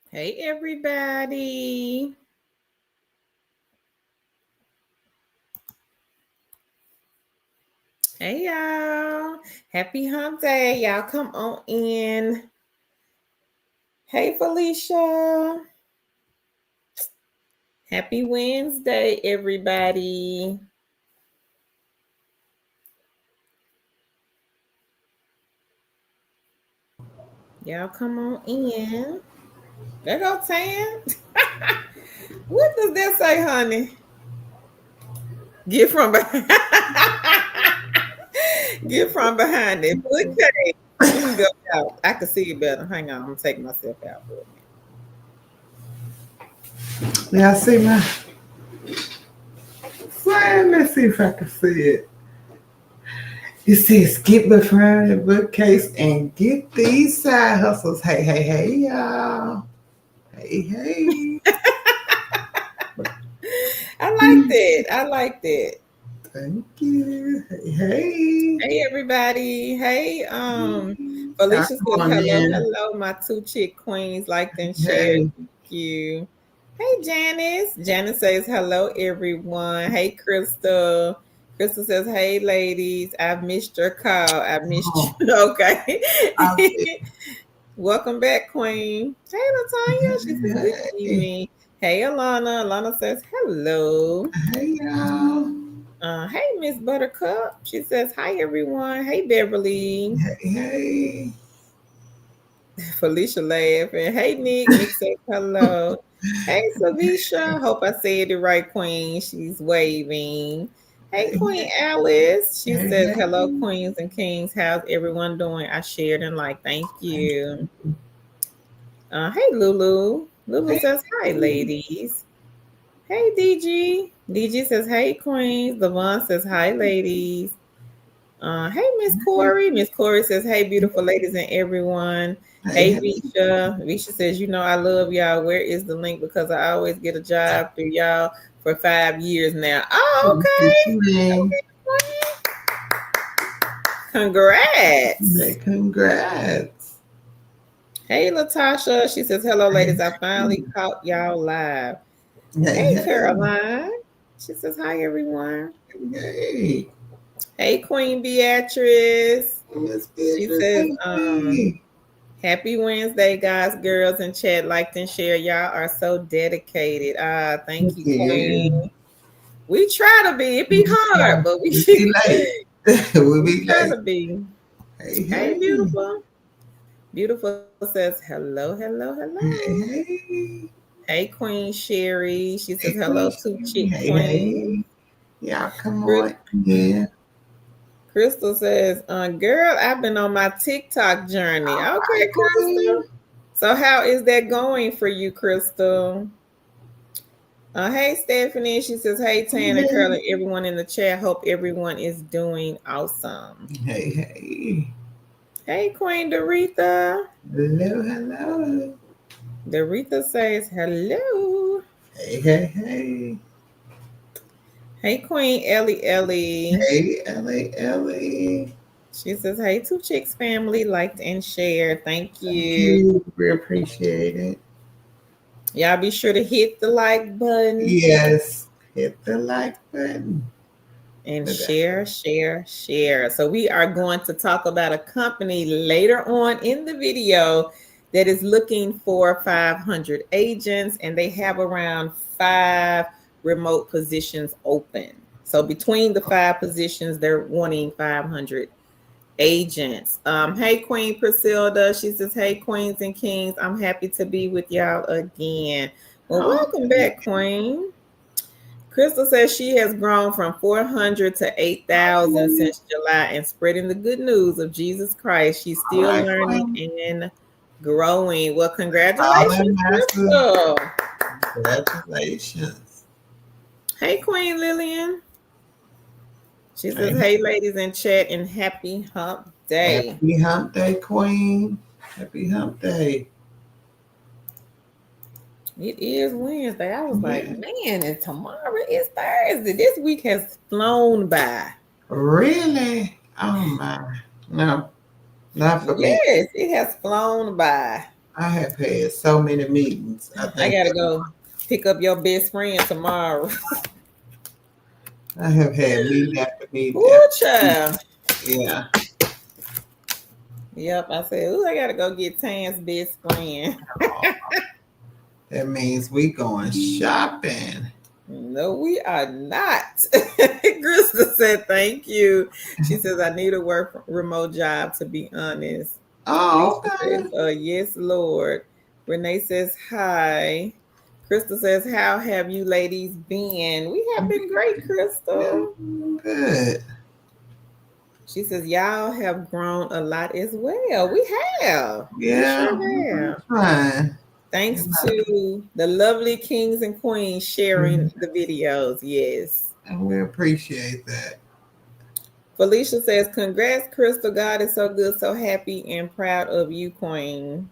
Hey, everybody. Hey, y'all. Happy hump day. Y'all come on in. Hey, Felicia. Happy Wednesday, everybody. Y'all come on in. There go Tan. What does that say, honey? Get from behind. Get from behind it. Okay. Let me go out. I can see it better. Hang on. I'm gonna take myself out for a minute. Yeah, I see my sign. Let's see if I can see it. It says get behind the bookcase and get these side hustles. Hey, hey, hey, y'all. Hey, hey. I like that. I like that. Thank you. Hey, hey. Hey everybody. Hey, Y'all Felicia come says on hello, in. hello, my two chick queens liked and shared. Hey. Thank you. Hey Janice. Janice says hello everyone. Hey Crystal. Crystal says, hey ladies, I've missed your call. I missed Oh, you. Okay. I see. Welcome back, Queen. Hey Latanya. She says good Hey, evening. Hey Alana. Alana says hello. hey, y'all. Hey, Miss Buttercup. She says, hi, everyone. Hey, Beverly. Hey, hey. Felicia laughing. Hey, Nick. Nick says, hello. Hey, Savisha. Hope I said it right, Queen. She's waving. Hey, Hey, Queen Alice. She hey, says, hello, hey. Queens and Kings. How's everyone doing? I shared and like, thank you. Hey, Lulu. Lulu Hey, says, hi, hey. ladies. Hey, DG. DG says, hey, Queens. Devon says, hi, ladies. Hey, Miss Corey. Miss Corey says, hey, beautiful ladies and everyone. Hey, Hey, hey. Visha. Visha says, I love y'all. Where is the link? Because I always get a job through y'all for 5 years now. Oh, Thank you, Queen. okay. Congrats. Hey, congrats. Hey, Latasha. She says, hello, ladies. I finally caught y'all live. Hey, Hey, hey, Caroline. She says, hi, everyone. hey. Hey, Queen Beatrice. Miss She Beatrice, says, hey. happy Wednesday, guys, girls in chat. Liked and share. Y'all are so dedicated. Thank Thank you, Queen. you. We try to be. It be hard, but we We'll be late. We'll we be try late. to be. Hey, Hey, hey. beautiful. Beautiful says hello, hello, hello. Hey, hey. Hey, Queen Sherry. She says Hey, hello Queen to Sherry. Chick Hey, Queen. hey. Y'all come Chris- on. Yeah. Crystal says, girl, I've been on my TikTok journey. All Okay, right, Crystal. Queen. So how is that going for you, Crystal? Hey Stephanie, she says, hey Tan and Curl Hey, and everyone in the chat. Hope everyone is doing awesome. hey. Hey. Hey Queen Doretha. Hello, hello. Doretha says hello. Hey, hey, hey. Hey Queen Ellie Ellie. Hey, Ellie, Ellie. She says, hey Two Chicks family, liked and shared. Thank Thank you. you. We appreciate it. Y'all be sure to hit the like button Yes. Hit the like button. and Look at share, share, share. So we are going to talk about a company later on in the video that is looking for 500 agents, and they have around 5 remote positions open. So between the 5 positions, they're wanting 500 agents. Hey, Queen Priscilla. She says, hey, Queens and Kings. I'm happy to be with y'all again. Well, oh, welcome back, Queen. Crystal says she has grown from 400 to 8,000 all since July and spreading the good news of Jesus Christ. She's still right, learning Queen. and growing. Well, All that congratulations, massive. Crystal. Congratulations. Hey, Queen Lillian. She Hey, says, hey, ladies in chat, and happy hump day. happy hump day, Queen. Happy hump day. It is Wednesday. I was like, Yeah. man, and tomorrow is Thursday. This week has flown by. Really? Oh my. No, not for me. Yes, it has flown by. I have had so many meetings. I I think gotta go pick up your best friend tomorrow. I have had meeting after meeting Ooh, after meeting. child. Yeah. Yep, I said, ooh, I gotta go get Tan's best friend. Oh, that means we going shopping. No, we are not. Krista said, thank you. She says, I need a work remote job, to be honest. Oh, Felicia says, okay. yes, Lord. Renee says, hi. Krista says, how have you ladies been? We have been great, Krista. Good. She says, y'all have grown a lot as well. We have. We Yeah, sure have. fine. Thanks to the lovely kings and queens sharing the videos. Yes. And we appreciate that. Felicia says, congrats, Crystal. God is so good, so happy and proud of you, Queen.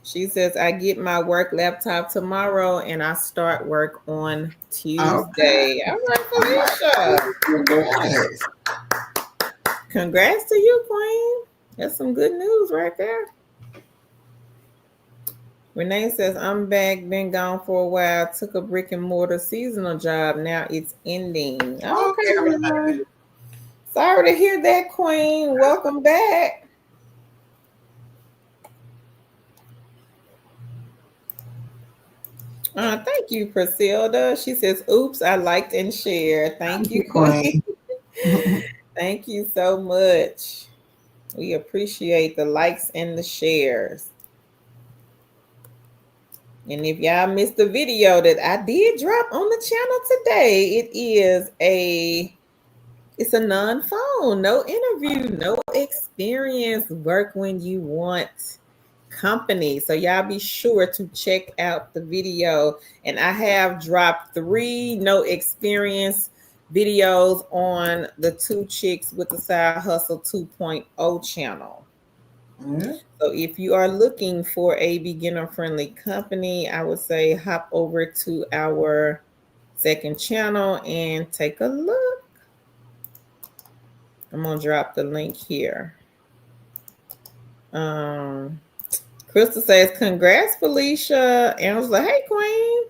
She says, I get my work laptop tomorrow and I start work on Okay. Tuesday. All right, All right. Felicia. Congrats. Congrats to you, Queen. That's some good news right there. Renee says, I'm back, been gone for a while, took a brick and mortar seasonal job. Now it's ending. Okay, Okay, Renee. Sorry to hear that, Queen. Welcome back. Thank you, Priscilla. She says, oops, I liked and shared. Thank you, Queen. Thank you so much. We appreciate the likes and the shares. And if y'all missed the video that I did drop on the channel today, it's a non-phone, no interview, no experience, work when you want company. So y'all be sure to check out the video. And I have dropped 3 no experience videos on the Two Chicks with the Side Hustle 2.0 channel. Yeah. So if you are looking for a beginner friendly company, I would say hop over to our second channel and take a look. I'm gonna drop the link here. Crystal says, congrats, Felicia. Angela, hey, Queen.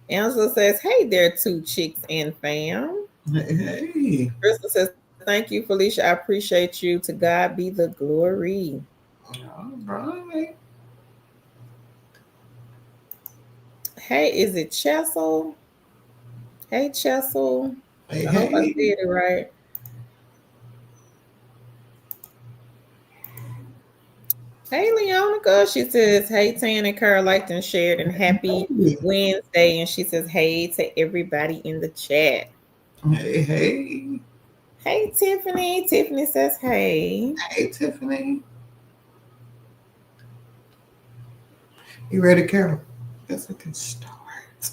Angela says, hey there, Two Chicks and fam. Hey. Crystal says, thank you, Felicia. I appreciate you. To God be the glory. All right. Hey, is it Chessel? Hey, Chessel. Hey, I hope I hey. said it right. Hey, Leonica. She says, hey, Tan and Carl liked and shared, and happy Wednesday. And she says, hey to everybody in the chat. Hey, hey. Hey, Tiffany. Tiffany says, hey. Hey, Tiffany. You ready, Carol? Guess we can start.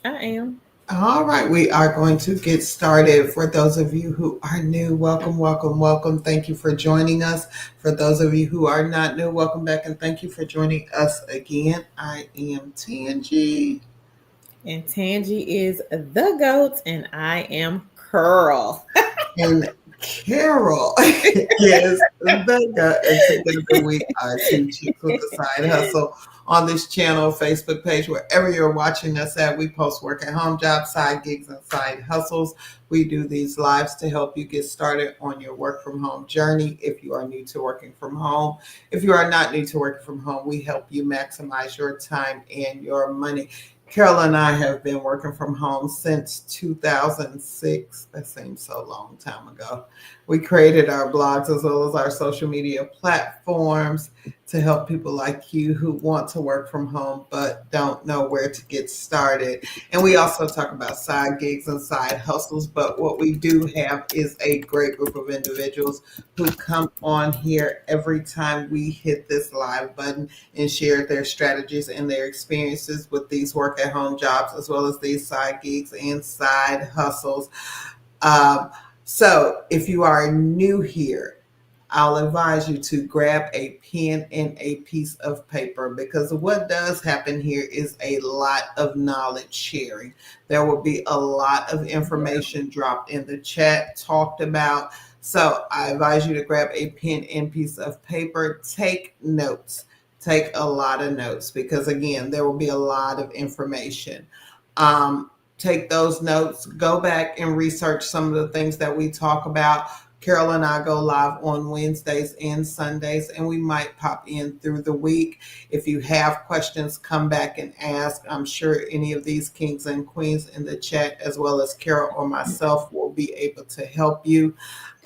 I am. All right, we are going to get started. For those of you who are new, welcome, welcome, welcome. Thank you for joining us. For those of you who are not new, welcome back and thank you for joining us again. I am Tangi. And Tangi is the GOAT, and I am Curl. And Carol is the guy. And together we are Two Chicks with a Side Hustle. On this channel, Facebook page, wherever you're watching us at, we post work at home jobs, side gigs, and side hustles. We do these lives to help you get started on your work from home journey. If you are new to working from home, if you are not new to working from home, we help you maximize your time and your money. Carol and I have been working from home since 2006. That seems so long time ago. We created our blogs as well as our social media platforms to help people like you who want to work from home but don't know where to get started. And we also talk about side gigs and side hustles. But what we do have is a great group of individuals who come on here every time we hit this live button and share their strategies and their experiences with these work at home jobs as well as these side gigs and side hustles. So if you are new here, I'll advise you to grab a pen and a piece of paper, because what does happen here is a lot of knowledge sharing. There will be a lot of information dropped in the chat, talked about. So I advise you to grab a pen and piece of paper. Take notes. Take a lot of notes because, again, there will be a lot of information. Take those notes. Go back and research some of the things that we talk about. Carol and I go live on Wednesdays and Sundays, and we might pop in through the week. If you have questions, come back and ask. I'm sure any of these kings and queens in the chat, as well as Carol or myself, will be able to help you.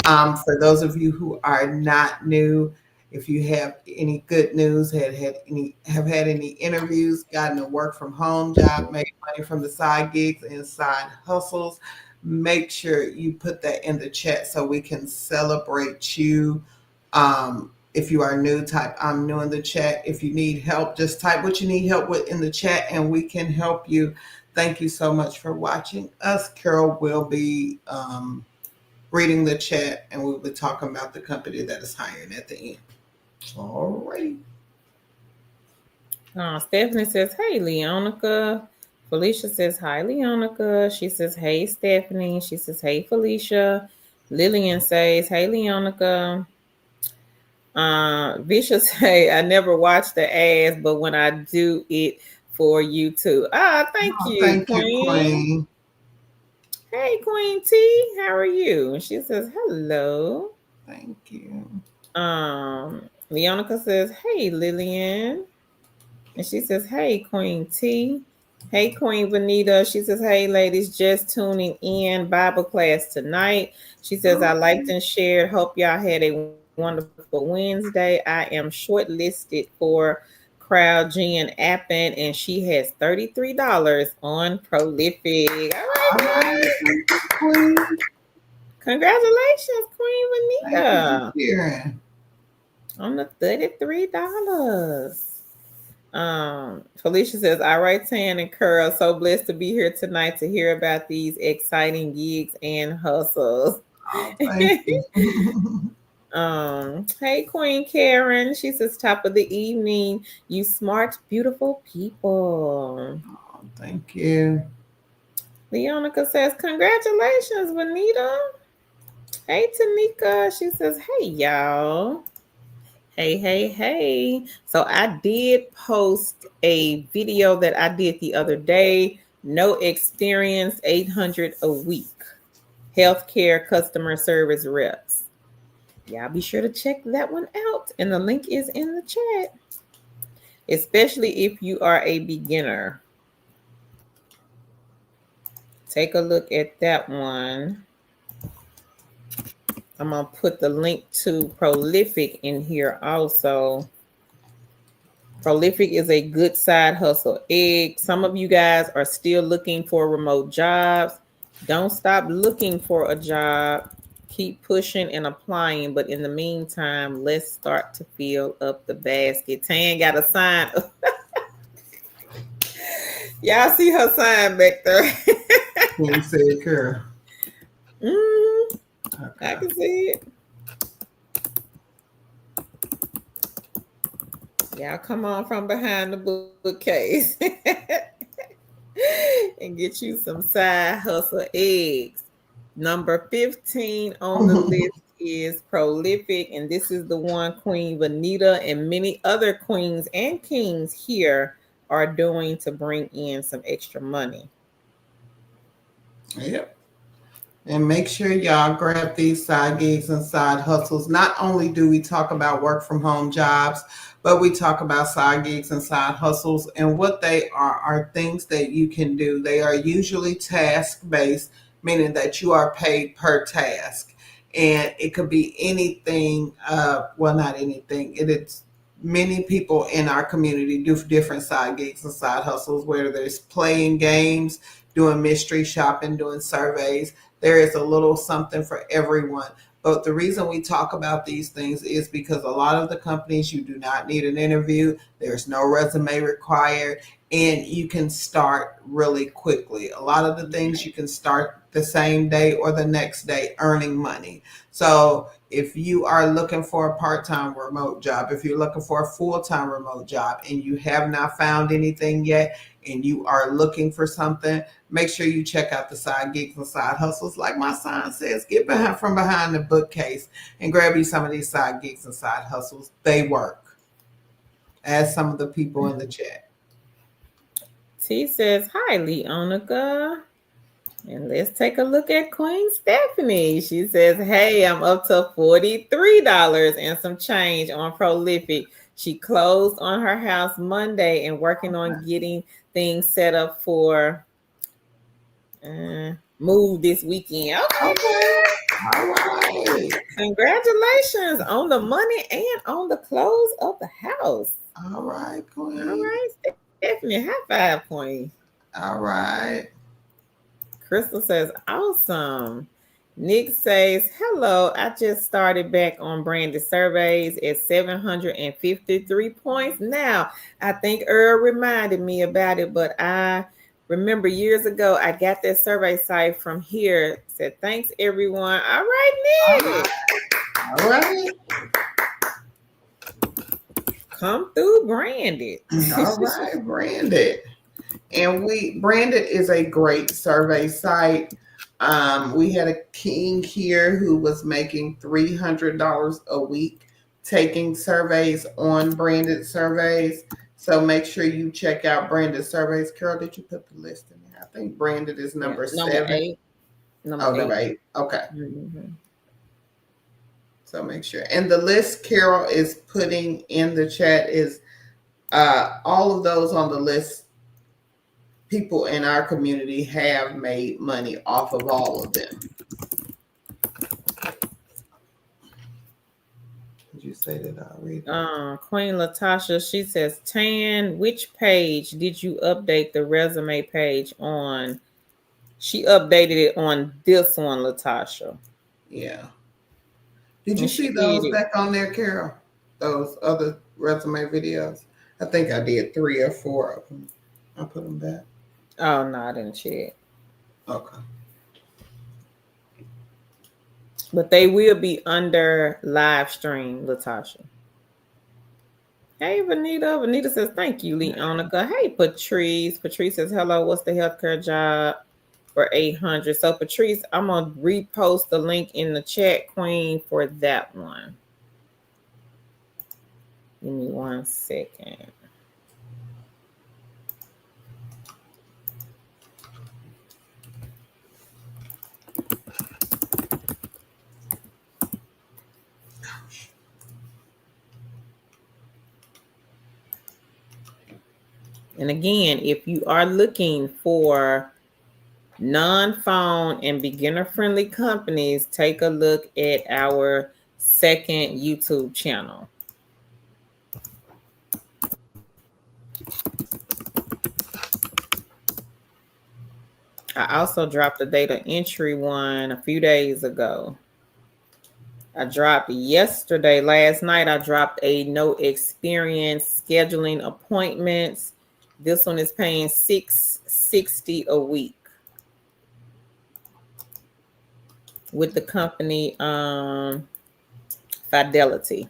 For those of you who are not new, if you have any good news, have had any interviews, gotten a work from home job, made money from the side gigs and side hustles, make sure you put that in the chat so we can celebrate you. If you are new, type "I'm new" in the chat. If you need help, just type what you need help with in the chat and we can help you. Thank you so much for watching us. Carol will be reading the chat and we'll be talking about the company that is hiring at the end. All right. Stephanie says, hey, Leonica. Felicia says, hi, Leonica. She says, hey, Stephanie. She says, hey, Felicia. Lillian says, hey, Leonica. Vicious say, I never watch the ads, but when I do it for you too. Thank you, Thank Queen. you, Queen. Hey, Queen T, how are you? And she says, hello. Thank you. Leonica says, hey, Lillian. And she says, hey, Queen T. Hey, Queen Vanita. She says, hey, ladies, just tuning in. Bible class tonight. She says, I liked and shared. Hope y'all had a wonderful Wednesday. I am shortlisted for CrowdGen Appen, and she has $33 on Prolific. All right, Thank you, Queen. congratulations, Queen Vanita. Thank you for sharing. On the $33. Felicia says, all right, Tan and Curl, so blessed to be here tonight to hear about these exciting gigs and hustles. Oh, thank you. Hey, Queen Karen. She says, top of the evening, you smart, beautiful people. Oh, thank you. Leonica says, congratulations, Vanita. Hey, Tanika. She says, hey, y'all. Hey. So I did post a video that I did the other day. No experience, 800 a week. Healthcare customer service reps. Y'all be sure to check that one out. And the link is in the chat. Especially if you are a beginner. Take a look at that one. I'm going to put the link to Prolific in here also. Prolific is a good side hustle. Some of you guys are still looking for remote jobs. Don't stop looking for a job. Keep pushing and applying. But in the meantime, let's start to fill up the basket. Tan got a sign. Y'all see her sign back there. Queen said, Carol. Okay. I can see it. Y'all come on from behind the bookcase and get you some side hustle eggs. Number 15 on the list is Prolific, and this is the one Queen Vanita and many other queens and kings here are doing to bring in some extra money. Yep. And make sure y'all grab these side gigs and side hustles. Not only do we talk about work from home jobs, but we talk about side gigs and side hustles. And what they are things that you can do. They are usually task-based, meaning that you are paid per task. And it could be anything, well, not anything. It's many people in our community do different side gigs and side hustles, whether there's playing games, doing mystery shopping, doing surveys. There is a little something for everyone. But the reason we talk about these things is because a lot of the companies, you do not need an interview. There's no resume required, and you can start really quickly. A lot of the things you can start the same day or the next day earning money. So if you are looking for a part-time remote job, if you're looking for a full-time remote job and you have not found anything yet and you are looking for something, make sure you check out the side gigs and side hustles. Like my sign says, get from behind the bookcase and grab you some of these side gigs and side hustles. They work. As some of the people in the chat. T says, hi, Leonica. And let's take a look at Queen Stephanie. She says, hey, I'm up to $43 and some change on Prolific. She closed on her house Monday and working on getting things set up for move this weekend. Okay. All right. Congratulations on the money and on the close of the house. All right, Queen. All right, Stephanie, high five, Queen. All right. Crystal says, awesome. Nick says, hello. I just started back on branded surveys at 753 points. Now, I think Earl reminded me about it, but I remember years ago, I got that survey site from here. Said, thanks, everyone. All right, Nick. All right. Come through branded. All right, branded. And Branded is a great survey site. We had a king here who was making $300 a week taking surveys on branded surveys. So make sure you check out branded surveys. Carol, did you put the list in there? I think branded is number 7. 8. Number 8. Okay. Mm-hmm. So make sure. And the list Carol is putting in the chat is all of those on the list. People in our community have made money off of all of them. Did you say that already? Queen Latasha, she says, Tan, which page did you update the resume page on? She updated it on this one, Latasha. Yeah. Did you see those back on there, Carol? Those other resume videos? I think I did 3 or 4 of them. I put them back. Oh, no, I didn't check. Okay. But they will be under live stream, Latasha. Hey, Vanita. Vanita says, thank you, Leonica. Hey, Patrice. Patrice says, hello, what's the healthcare job for 800? So, Patrice, I'm going to repost the link in the chat, Queen, for that one. Give me 1 second. And again, if you are looking for non-phone and beginner-friendly companies, take a look at our second YouTube channel. I also dropped a data entry one a few days ago. I dropped yesterday, last night, I dropped a no experience scheduling appointments. This one is paying $660 a week with the company Fidelity.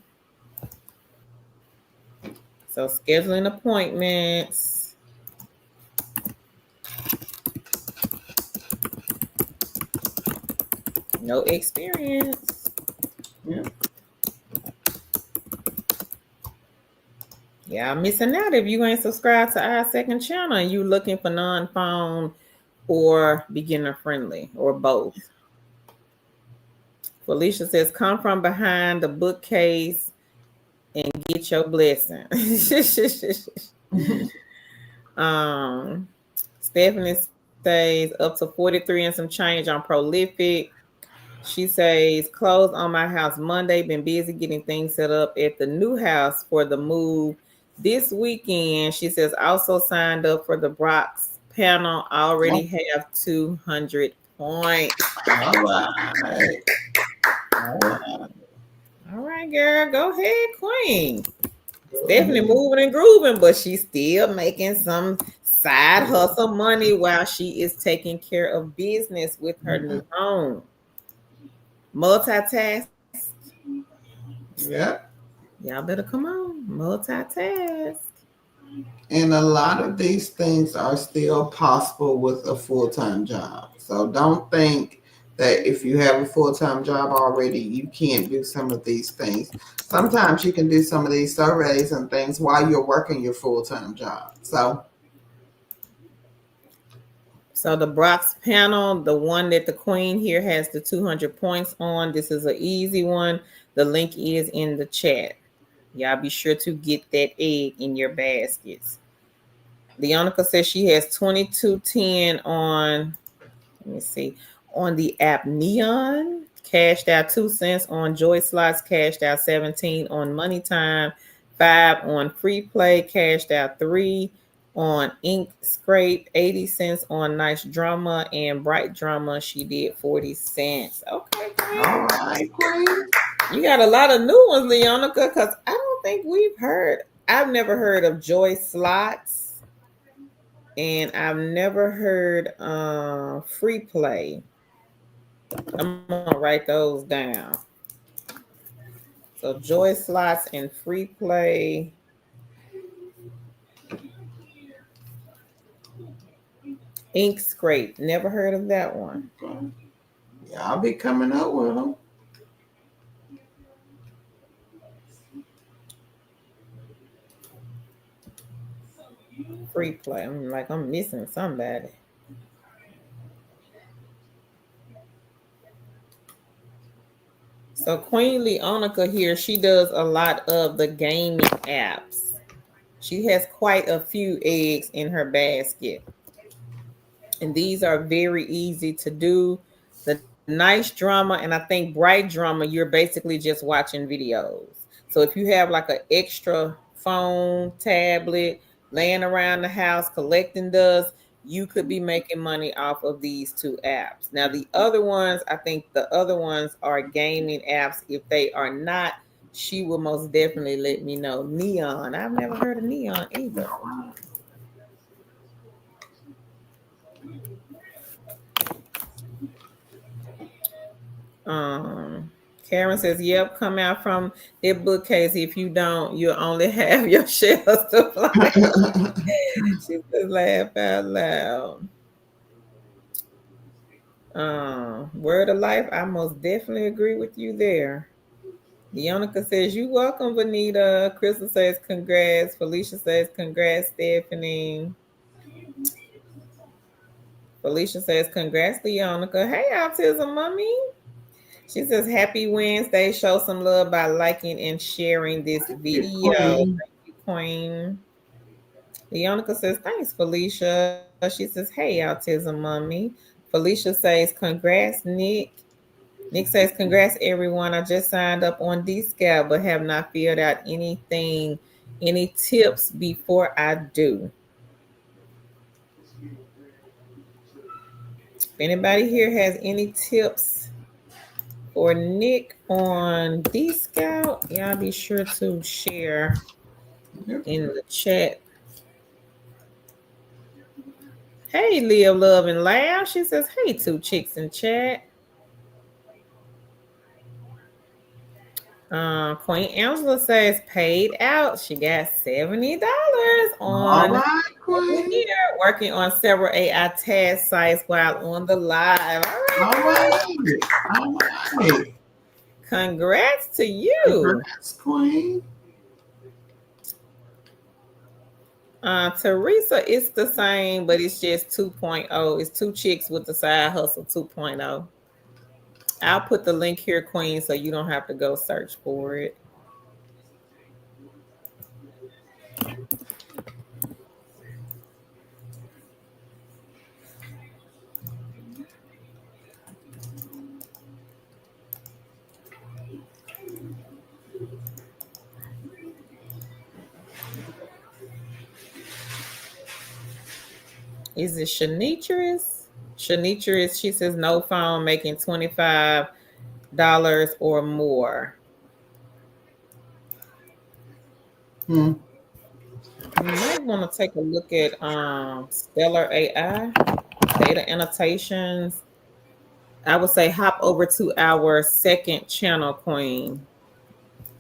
So scheduling appointments. No experience. Yeah. Yeah, I'm missing out if you ain't subscribed to our second channel and you looking for non-phone or beginner friendly or both. Felicia says, come from behind the bookcase and get your blessing. Stephanie says up to 43 and some change on Prolific. She says, closed on my house Monday. Been busy getting things set up at the new house for the move this weekend. She says, also signed up for the Brock's panel. Already have 200 points. All right. All right. All right, girl. Go ahead, Queen. Stephanie moving and grooving, but she's still making some side hustle money while she is taking care of business with her new home. Multitask. Yep. Y'all better come on, multitask. And a lot of these things are still possible with a full time job. So don't think that if you have a full time job already, you can't do some of these things. Sometimes you can do some of these surveys and things while you're working your full time job. So the Brock's panel, the one that the queen here has the 200 points on, this is an easy one. The link is in the chat. Y'all be sure to get that egg in your baskets. Leonica says she has 2210 on, let me see, on the app Neon, cashed out 2 cents on Joy Slots, cashed out 17 on Money Time, 5 on Free Play, cashed out 3 on Ink Scrape, 80 cents on Nice Drama, and Bright Drama, she did 40 cents. Okay, Queen. All right, Queen. You got a lot of new ones, Leonica, because I don't think I've never heard of Joy Slots, and I've never heard Free Play. I'm gonna write those down. So Joy Slots and Free Play. Ink Scrape. Never heard of that one. Yeah, I'll be coming up with them. Free Play. I'm missing somebody. So Queen Leonica here, she does a lot of the gaming apps. She has quite a few eggs in her basket. And these are very easy to do. The Nice Drama and I think Bright Drama, you're basically just watching videos. So if you have like an extra phone, tablet, laying around the house collecting dust, you could be making money off of these 2 apps. Now, the other ones, I think the other ones are gaming apps. If they are not, she will most definitely let me know. Neon. I've never heard of Neon either. Karen says, yep, come out from their bookcase. If you don't, you'll only have your shells to fly. She says, laugh out loud. Word of life, I most definitely agree with you there. Leonica says, you welcome, Vanita. Crystal says, congrats. Felicia says, congrats, Stephanie. Felicia says, congrats, Leonica. Hey, Autism Mommy. She says, happy Wednesday. Show some love by liking and sharing this video. Thank you, Queen. Leonica says, thanks, Felicia. She says, hey, Autism Mommy. Felicia says, congrats, Nick. Nick says, congrats, everyone. I just signed up on D-Scout, but have not filled out anything. Any tips before I do? If anybody here has any tips for Nick on D-Scout, y'all be sure to share in the chat. Hey, Live, Love, and Laugh. She says, hey, 2 chicks in chat. Queen Angela says, paid out. She got $70 on All right, Queen. here, working on several AI task sites while on the live. All right. Congrats to you. Congrats, Queen. Teresa, it's the same, but it's just 2.0. It's 2 chicks with the side hustle 2.0. I'll put the link here, Queen, so you don't have to go search for it. Is it Shanitris? Shanitris, she says no phone making $25 or more. You might want to take a look at Stellar AI, data annotations. I would say hop over to our second channel, Queen.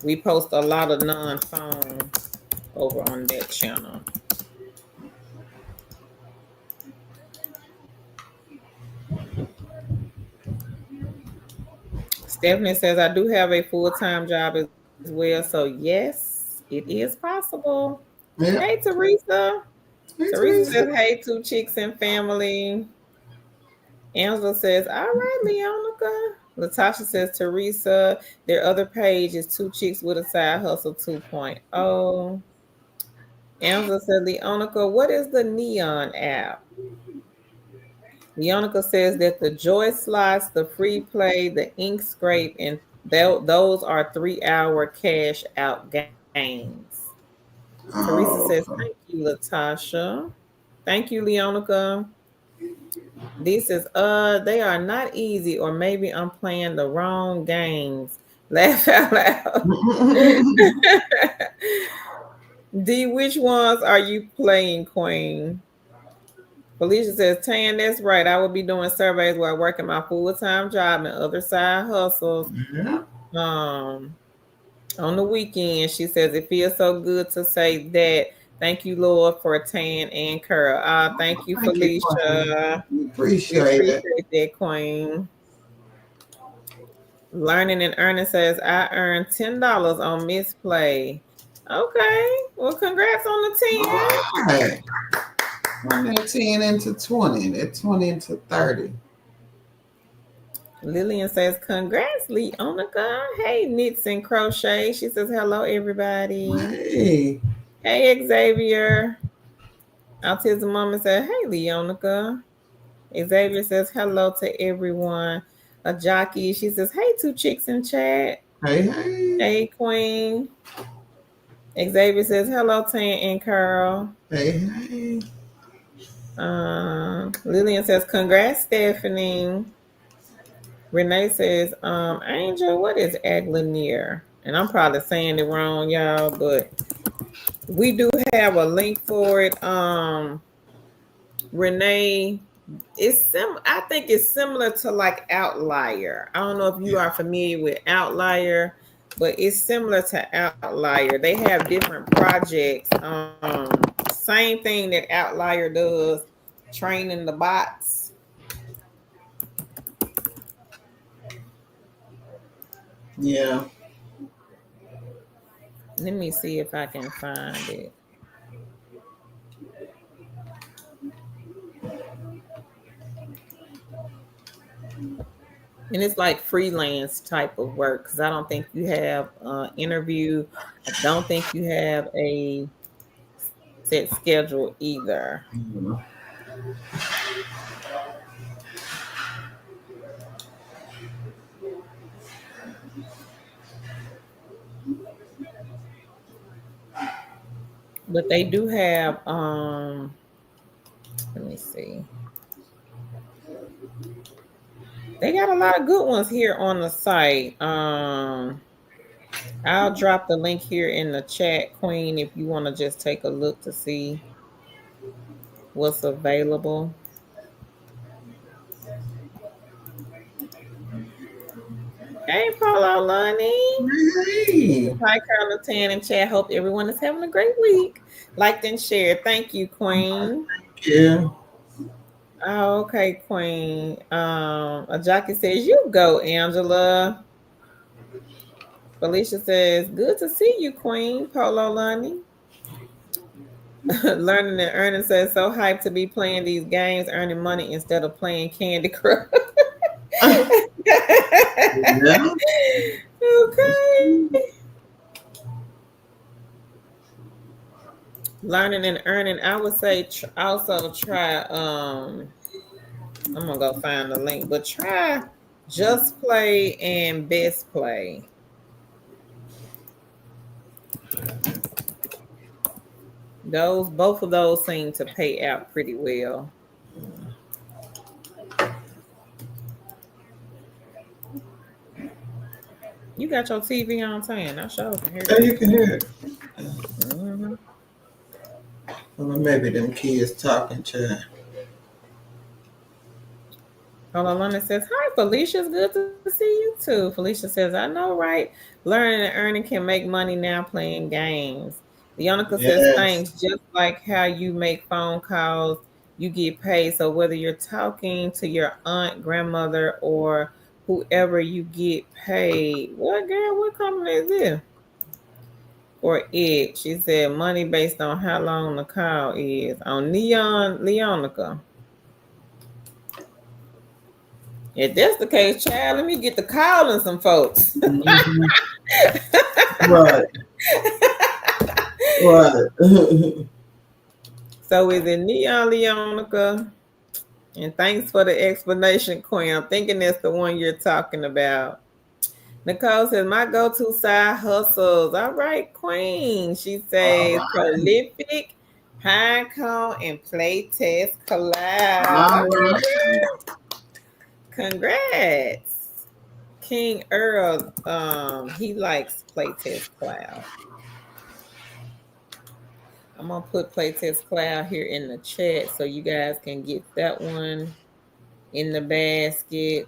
We post a lot of non-phone over on that channel. Stephanie says, I do have a full-time job as well. So yes, it is possible. Yeah. Hey, Teresa. Hey, Teresa says, hey, two chicks and family. Angela says, all right, Leonica. Latasha says, Teresa, their other page is Two Chicks with a Side Hustle 2.0. Angela said, Leonica, what is the Neon app? Leonica says that the Joy Slots, the Free Play, the Ink Scrape, and those are 3-hour cash out games. Teresa says, Oh, thank you, Latasha. Thank you, Leonica. This is they are not easy, or maybe I'm playing the wrong games. Laugh out loud. D, which ones are you playing, Queen? Felicia says, Tan, that's right. I will be doing surveys while working my full-time job and other side hustles. yeah. On the weekend. She says, it feels so good to say that. Thank you, Lord, for Tan and Curl. Thank you, Thank you, Felicia. Queen. We Appreciate it. appreciate that, Queen. Learning and Earning says, I earned $10 on misplay. Okay. Well, congrats on the 10. All right. Run that 10 into 20, that 20 into 30. Lillian says, congrats, Leonica. Hey, Knits and Crochet. She says, hello, everybody. Hey. Hey, Xavier. Autism Mama said, hey, Leonica. Xavier says, hello to everyone. A jockey. She says, hey, two chicks in chat. Hey, hey. Hey, Queen. Xavier says, hello, Tan and Carl. Hey, hey. Lillian says, congrats, Stephanie. Renee says, Angel, what is Aglanier? And I'm probably saying it wrong, y'all, but we do have a link for it. Renee, I think it's similar to like Outlier. I don't know if you are familiar with Outlier, but it's similar to Outlier. They have different projects. Same thing that Outlier does, training the bots. Yeah. Let me see if I can find it. And it's like freelance type of work, because I don't think you have an interview. I don't think you have a set schedule either. But they do have let me see. They got a lot of good ones here on the site. I'll drop the link here in the chat, Queen, if you want to just take a look to see what's available. Hey, Polo Lonnie. Hey. Hi, Colonel Tan and chat. Hope everyone is having a great week. Liked and shared. Thank you, Queen. Thank you. Oh, okay, Queen. A jockey says, you go, Angela. Felicia says, good to see you, Queen. Polo Lonnie. Learning and Earning says, so hyped to be playing these games, earning money instead of playing Candy Crush. Yeah. Okay. Learning and Earning, I would say also try, I'm going to go find the link, but try Just Play and Best Play. Both of those seem to pay out pretty well. You got your TV on, Tan. I sure can hear Oh, it. you can hear it. Mm-hmm. Well, maybe them kids talking to. Hold on, London says, hi, Felicia. It's good to see you too. Felicia says, I know, right? Learning and earning can make money now playing games. Leonica says, Yes. thanks. Just like how you make phone calls, you get paid. So whether you're talking to your aunt, grandmother, or whoever, you get paid. What, girl? What company is this? Or it? She said, money based on how long the call is. On Neon Leonica. If that's the case, child, let me get the calling some folks. Mm-hmm. Right. Right. So is it Neon Leonica? And thanks for the explanation, Queen. I'm thinking that's the one you're talking about. Nicole says, my go-to side hustles. All right, Queen. She All says, right. prolific, Pinecone, and playtest collabs. All Okay, right. girl. Congrats. King Earl, he likes playtest cloud. I'm gonna put playtest cloud here in the chat so you guys can get that one in the basket.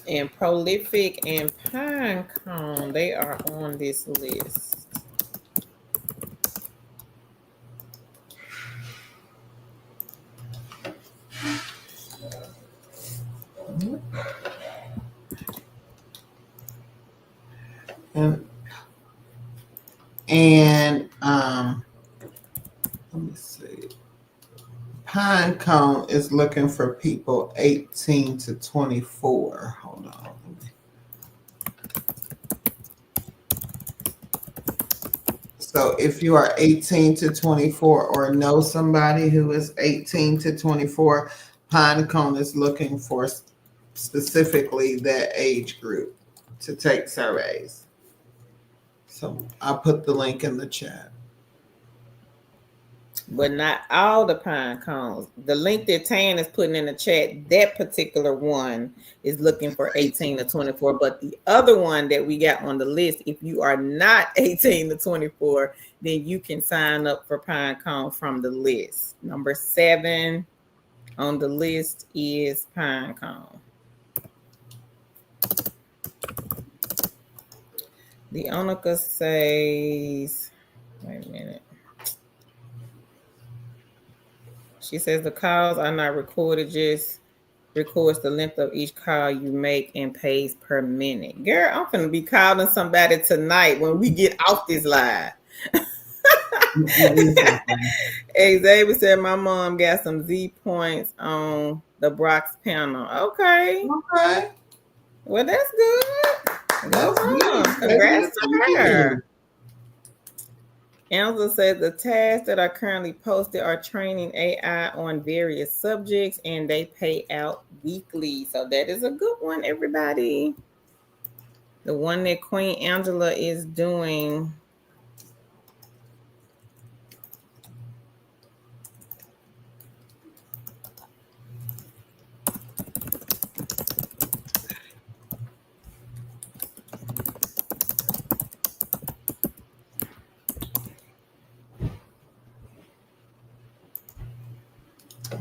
And prolific and pinecone, they are on this list. And, and let me see. Pinecone is looking for people 18 to 24. Hold on. So if you are 18 to 24 or know somebody who is 18 to 24, Pinecone is looking for specifically that age group to take surveys. So I'll put the link in the chat. But not all the pine cones. The link that Tan is putting in the chat, that particular one is looking for 18 to 24. But the other one that we got on the list, if you are not 18 to 24, then you can sign up for pine cone from the list. Number 7 on the list is pine cone. The Onika says, wait a minute. She says the calls are not recorded, just records the length of each call you make and pays per minute. Girl, I'm gonna be calling somebody tonight when we get off this live. Xavier said my mom got some Z points on the Brock's panel. Okay. Okay. Well, that's good. Go That's on. good. Congrats to her. Angela says the tasks that are currently posted are training AI on various subjects and they pay out weekly. So that is a good one, everybody. The one that Queen Angela is doing.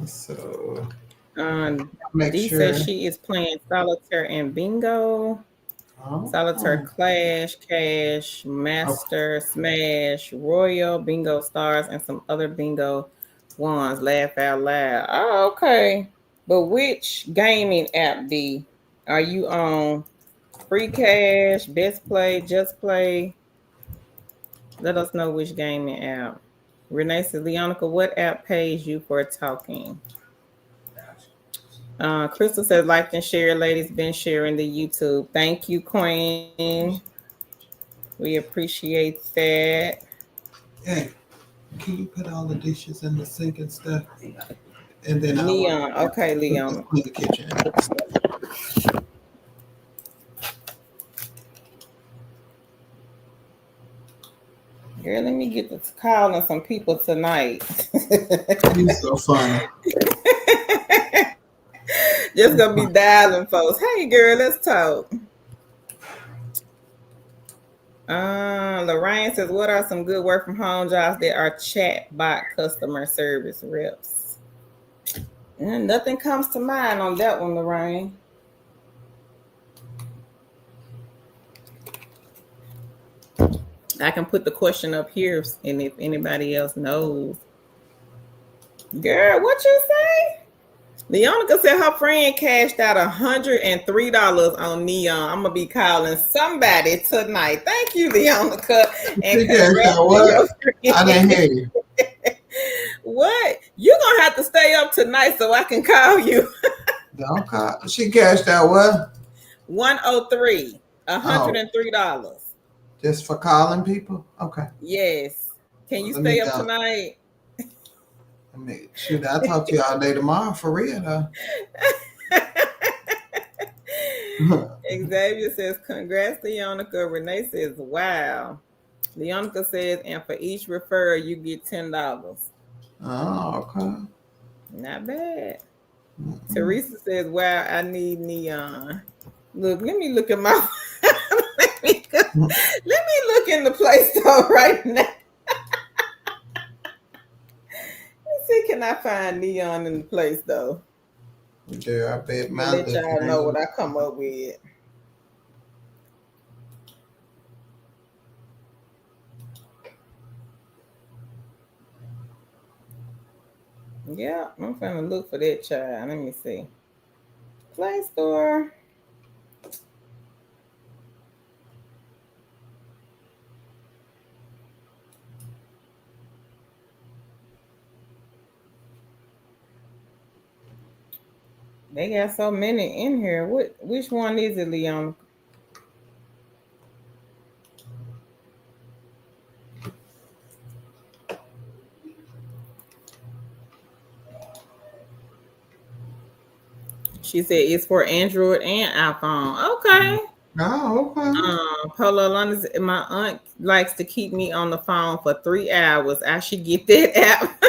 So Dee says she is playing solitaire and bingo. Solitaire Clash, Cash, Master, Smash, Royal, Bingo Stars, and some other bingo ones. Laugh out loud. Oh, okay. But which gaming app, D? Are you on Free Cash, Best Play, Just Play? Let us know which gaming app. Renee says, Leonica, what app pays you for talking? Crystal says, like and share, ladies. Been sharing the YouTube. Thank you, Queen. We appreciate that. Hey, can you put all the dishes in the sink and stuff? And then Leon. Okay, Leon. Clean the kitchen. Girl, let me get to calling some people tonight. You're so funny. Just gonna be dialing folks. Hey girl, let's talk. Lorraine says, what are some good work from home jobs that are chat bot customer service reps? And nothing comes to mind on that one, Lorraine. I can put the question up here, and if anybody else knows. Girl, what you say? Leonica said her friend cashed out $103 on Neon. I'm gonna be calling somebody tonight. Thank you, Leonica. And congrats to your friend. I didn't hear you. What? You're gonna have to stay up tonight so I can call you. Don't call. She cashed out what? 103. $103. Just for calling people? Okay. Yes. Can you stay up tonight? I mean, shoot, I'll talk to you all day tomorrow for real though. Xavier says, congrats, Leonica. Renee says, wow. Leonica says, and for each referral, you get $10. Oh, okay. Not bad. Mm-hmm. Teresa says, wow, I need Neon. Look, let me look at my let me look in the Play Store right now. Let's see, can I find Neon in the Play Store? Yeah, I bet my let y'all know what I come up with. Yeah, I'm gonna look for that child. Let me see. Play Store. They got so many in here. Which one is it, Leon? She said it's for Android and iPhone. Okay. Oh, okay. Polo London, my aunt likes to keep me on the phone for 3 hours. I should get that app.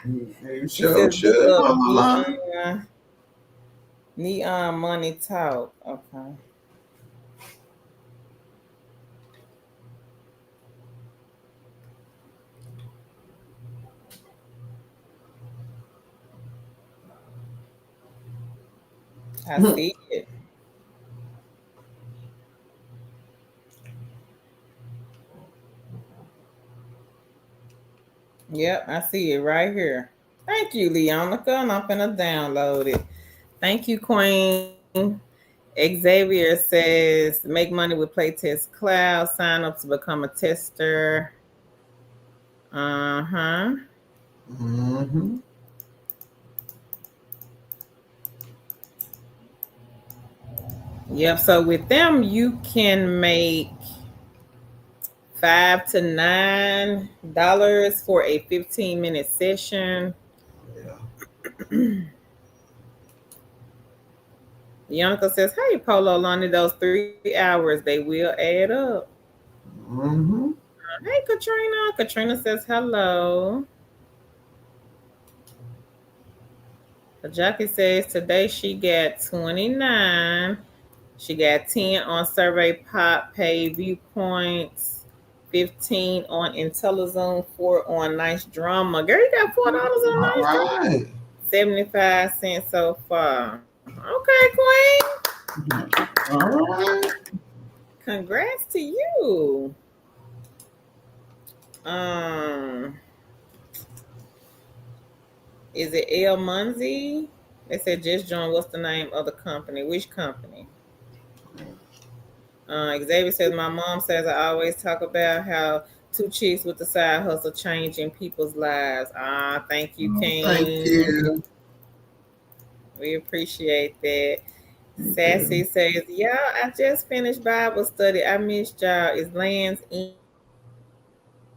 You sure should. Neon Money Talk. Okay. I see it. Yep, I see it right here. Thank you, Leonica, and I'm gonna download it. Thank you, Queen. Xavier says, make money with Playtest Cloud. Sign up to become a tester. Uh-huh. Mm-hmm. Yep. So with them, you can make $5 to $9 for a 15-minute session. Yeah. Yanka says, hey, Polo Lonnie, those 3 hours, they will add up. Mm-hmm. Hey, Katrina. Katrina says, hello. Jackie says, today she got 29. She got 10 on Survey Pop, Pay Viewpoints, 15 on IntelliZoom, 4 on Nice Drama. Girl, you got $4 on Nice Drama. 75 cents so far. Okay, Queen. All right. Congrats to you. Is it El Munzie? They said just join. What's the name of the company? Which company? Xavier says, my mom says I always talk about how 2 chicks with the side hustle changing people's lives. Thank you, King. Thank you. We appreciate that. Sassy says, yeah, I just finished Bible study. I missed y'all. Is Lands in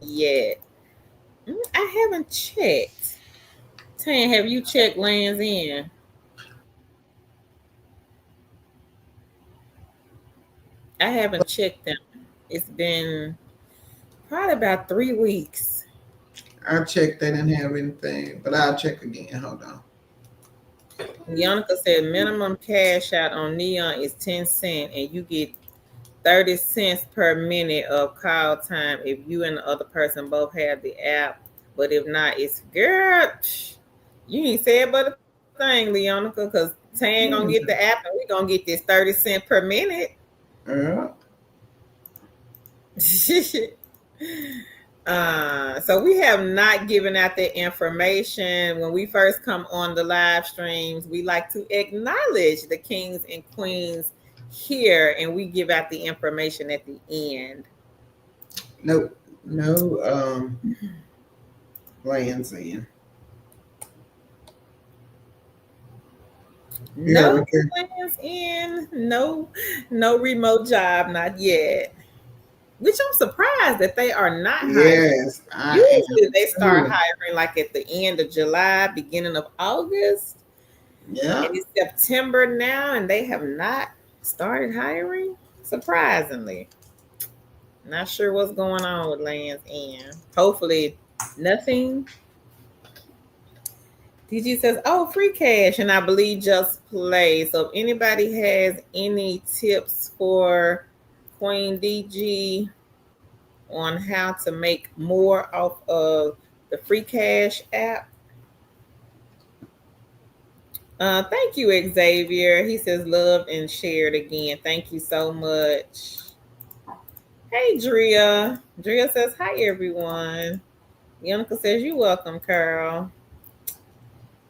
yet? I haven't checked. Tan, have you checked Lands in? I haven't checked them. It's been probably about 3 weeks. I checked. They didn't have anything, but I'll check again. Hold on. Yannicka said minimum cash out on Neon is 10 cents and you get 30 cents per minute of call time if you and the other person both have the app. But if not, it's girl. You ain't said but a thing, Leonica, because Tan gonna get the app and we gonna get this 30 cent per minute. Yeah. So we have not given out the information. When we first come on the live streams, we like to acknowledge the kings and queens here, and we give out the information at the end. No plans in. No plans in, no remote job, not yet. Which I'm surprised that they are not hiring. Yes, Usually they start hiring like at the end of July, beginning of August. Yeah. And it's September now, and they have not started hiring. Surprisingly. Not sure what's going on with Land's End. Hopefully nothing. DG says, oh, free cash, and I believe Just Play. So if anybody has any tips for Queen DG on how to make more off of the free cash app. Thank you, Xavier. He says loved and shared again. Thank you so much. Hey, Drea. Drea says, hi, everyone. Yannicka says, you're welcome, Carl.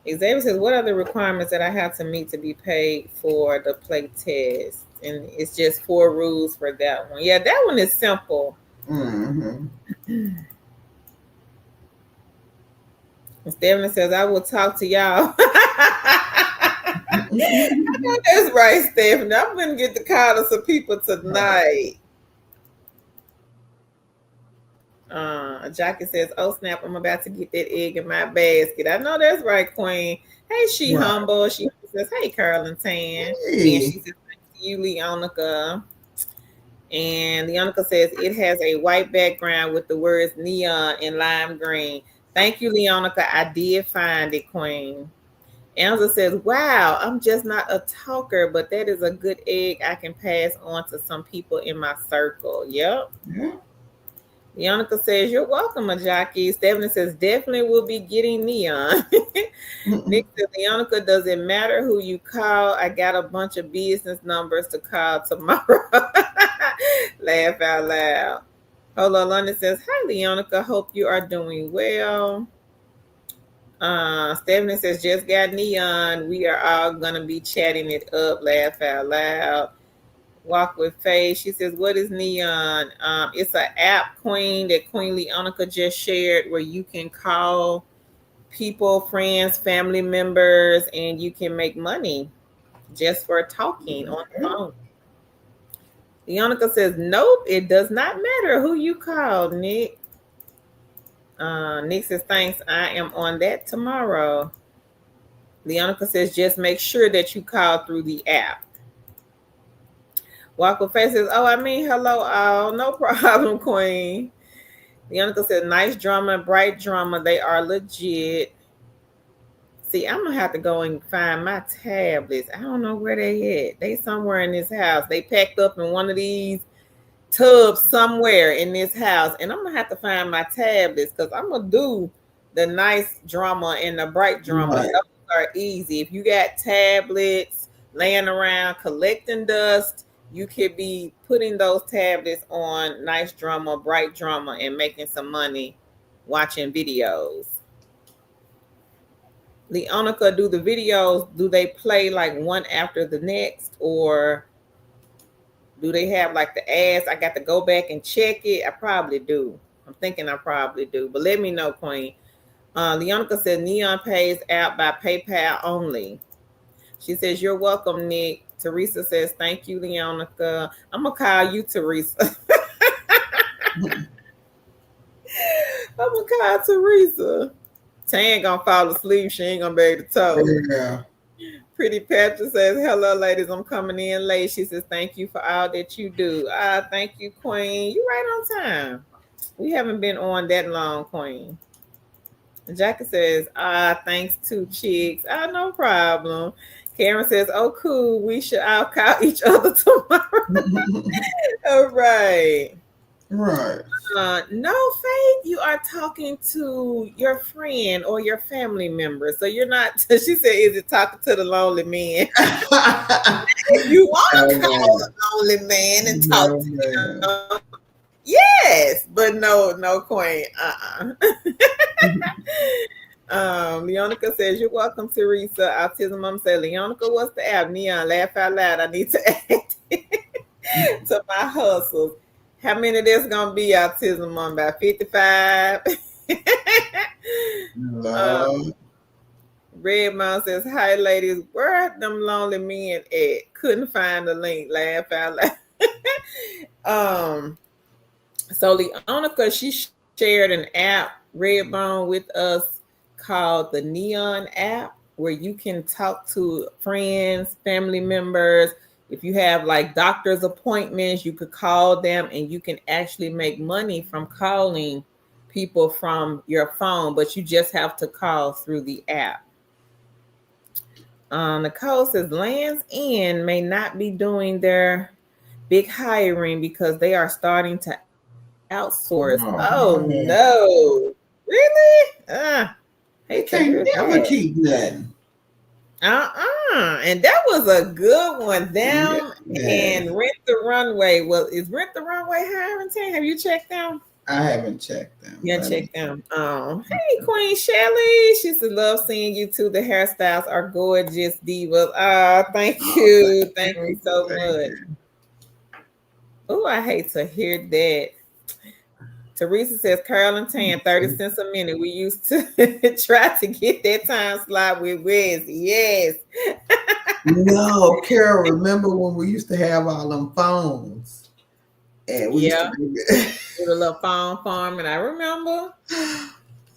Xavier says, what are the requirements that I have to meet to be paid for the play test? And it's just 4 rules for that one. Yeah, that one is simple. Mm-hmm. Stephanie says, I will talk to y'all. I know that's right, Stephanie. I'm going to get the call to some people tonight. Jackie says, oh, snap, I'm about to get that egg in my basket. I know that's right, Queen. Hey, she humble. She says, hey, Carl and Tan. Hey. And she says, thank you, Leonica. And Leonica says, it has a white background with the words neon and lime green. Thank you, Leonica. I did find it, Queen. Elsa says, wow, I'm just not a talker, but that is a good egg I can pass on to some people in my circle. Yep. Yeah. Leonica says, you're welcome, Jackie. Stephanie says, definitely will be getting neon. Nick says, Leonica, does it matter who you call? I got a bunch of business numbers to call tomorrow. Laugh out loud. Hold on, London says, hi, Leonica. Hope you are doing well. Stephanie says, just got neon. We are all going to be chatting it up. Laugh out loud. Walk with Faith. She says, what is neon? It's an app, Queen, that Queen Leonica just shared where you can call people, friends, family members, and you can make money just for talking on the phone. Leonica says, nope, it does not matter who you call, Nick. Nick says, thanks, I am on that tomorrow. Leonica says, just make sure that you call through the app. Walk with Face says, oh, I mean, hello, all. No problem, Queen. Leonica says, nice drama, bright drama. They are legit. See, I'm going to have to go and find my tablets. I don't know where they at. They somewhere in this house. They packed up in one of these tubs somewhere in this house. And I'm going to have to find my tablets because I'm going to do the nice drama and the bright drama. Right. Those are easy. If you got tablets laying around collecting dust, you could be putting those tablets on nice drama, bright drama, and making some money watching videos. Leonica, do the videos, do they play like one after the next, or do they have like the ads? I got to go back and check it. I probably do. I'm thinking I probably do, but let me know, Queen. Leonica said Neon pays out by PayPal only. She says, you're welcome, Nick. Teresa says, thank you, Leonica. I'm going to call you, Teresa. I'm going to call Teresa. Tan going to fall asleep. She ain't going to be able to talk. Yeah. Pretty Patrick says, hello, ladies. I'm coming in late. She says, thank you for all that you do. Thank you, Queen. You right on time. We haven't been on that long, Queen. Jackie says, thanks to chicks. No problem. Karen says, oh, cool. We should all call each other tomorrow. All right. Right. No, Faith, you are talking to your friend or your family member. So you're not, she said, is it talking to the lonely man? If you want to call the lonely man and talk to him, yes, but no, Queen. Leonica says, you're welcome, Teresa. Autism Mom said, Leonica, what's the app? Neon, laugh out loud. I need to add to my hustles. How many there's going to be, Autism Mom? About 55? Red Mom says, hi, ladies. Where are them lonely men at? Couldn't find the link. Laugh out loud. So Leonica, she shared an app, Redbone, with us called the Neon app, where you can talk to friends, family members. If you have like doctor's appointments, you could call them and you can actually make money from calling people from your phone, but you just have to call through the app. Nicole says Lands End may not be doing their big hiring because they are starting to outsource. Oh no. Really? They can't never keep nothing. And that was a good one. Them and Rent the Runway. Well, is Rent the Runway hiring team? Have you checked them? I haven't checked them. Yeah, check them. Hey, Queen Shelly. She said, love seeing you too. The hairstyles are gorgeous, divas. Thank you. Thank you so much. Oh, I hate to hear that. Teresa says, curl and tan, 30 cents a minute. We used to try to get that time slot with Wes. Yes. No, Carol, remember when we used to have all them phones? And we used to do a little phone farm, and I remember. I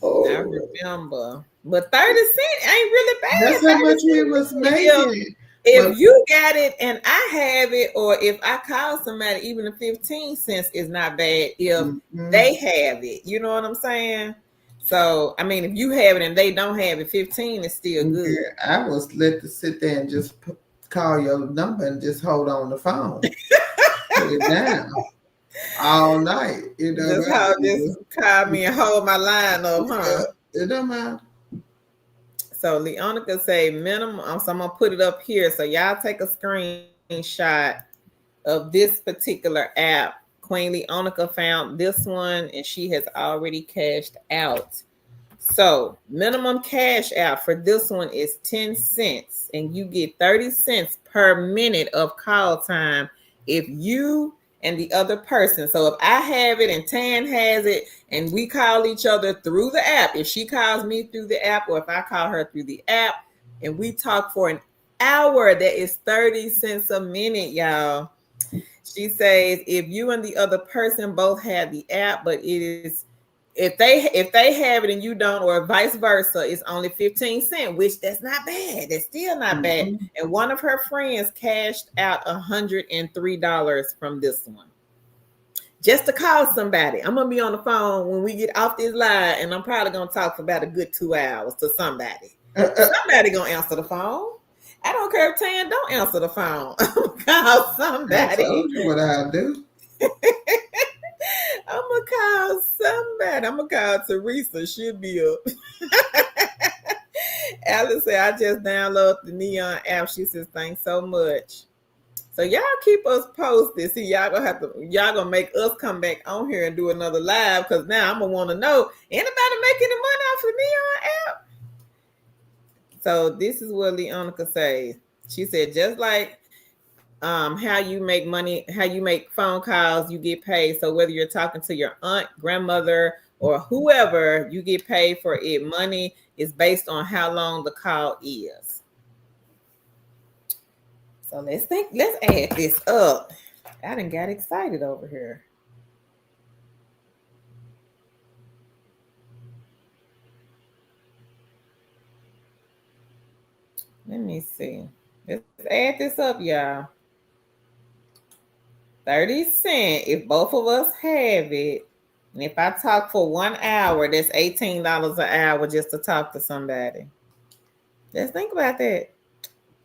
remember. But 30 cents ain't really bad. That's how much we was making. If you got it and I have it, or if I call somebody, even the 15 cents is not bad if they have it. You know what I'm saying? So, I mean, if you have it and they don't have it, 15 is still good. I was let to sit there and just call your number and just hold on the phone. Put it down all night. You know, just call me and hold my line up, huh? It don't matter. So Leonica say minimum. So I'm gonna put it up here. So y'all take a screenshot of this particular app. Queen Leonica found this one and she has already cashed out. So minimum cash out for this one is 10 cents and you get 30 cents per minute of call time if you and the other person. So if I have it and Tan has it and we call each other through the app, if she calls me through the app or if I call her through the app and we talk for an hour, that is 30 cents a minute, y'all. She says if you and the other person both have the app, but it is if they have it and you don't, or vice versa, it's only 15 cents, which that's not bad. That's still not bad. And one of her friends cashed out $103 from this one. Just to call somebody. I'm gonna be on the phone when we get off this live, and I'm probably gonna talk for about a good 2 hours to somebody. Somebody gonna answer the phone. I don't care if Tan don't answer the phone. I'm gonna call somebody. I told you what I'll do. I'm gonna call somebody. I'm gonna call Teresa. She'll be up. Alice said, I just downloaded the Neon app. She says, thanks so much. So y'all keep us posted. See, y'all gonna make us come back on here and do another live, because now I'm gonna want to know, anybody making the money off the Neon app? So this is what Leonica says. She said, just like how you make money, how you make phone calls, you get paid. So whether you're talking to your aunt, grandmother, or whoever, you get paid for it. Money is based on how long the call is. So let's add this up. I done got excited over here. Let me see. Let's add this up, y'all. 30 cents if both of us have it. And if I talk for 1 hour, that's $18 an hour just to talk to somebody. Let's think about that.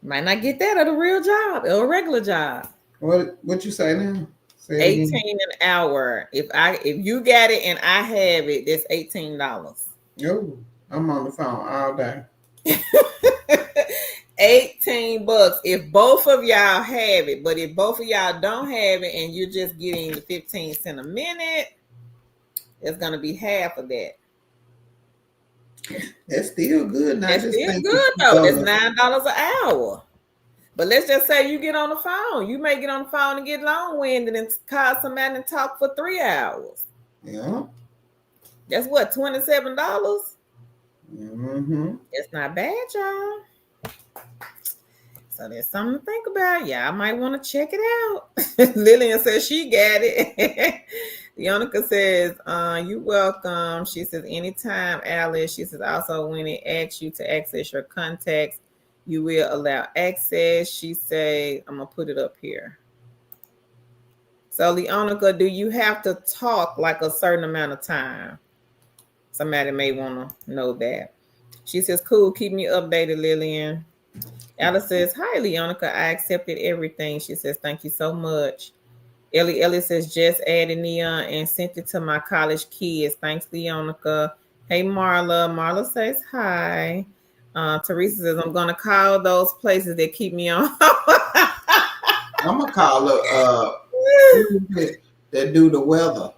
Might not get that at a real job or a regular job. What you say now? Say it 18 an hour. If you got it and I have it, that's $18. Yo, I'm on the phone all day. $18 if both of y'all have it, but if both of y'all don't have it and you're just getting the 15 cents a minute, it's gonna be half of that. That's still good. That's still good though. That's $9 an hour. But let's just say you get on the phone. You may get on the phone and get long-winded and call somebody and talk for 3 hours. Yeah. That's what, $27? Mm-hmm. It's not bad, y'all. So there's something to think about. Yeah, I might want to check it out. Lillian says she got it. Yonica says, you welcome. She says, anytime, Alice. She says, also, when it asks you to access your contacts, you will allow access. She say, I'm going to put it up here. So, Leonica, do you have to talk like a certain amount of time? Somebody may want to know that. She says, cool, keep me updated, Lillian. Alice says, hi, Leonica, I accepted everything. She says, thank you so much. Ellie says, just added Neon and sent it to my college kids. Thanks, Leonica. Hey, Marla. Marla says, hi. Teresa says, I'm going to call those places that keep me on. I'm going to call that do the weather.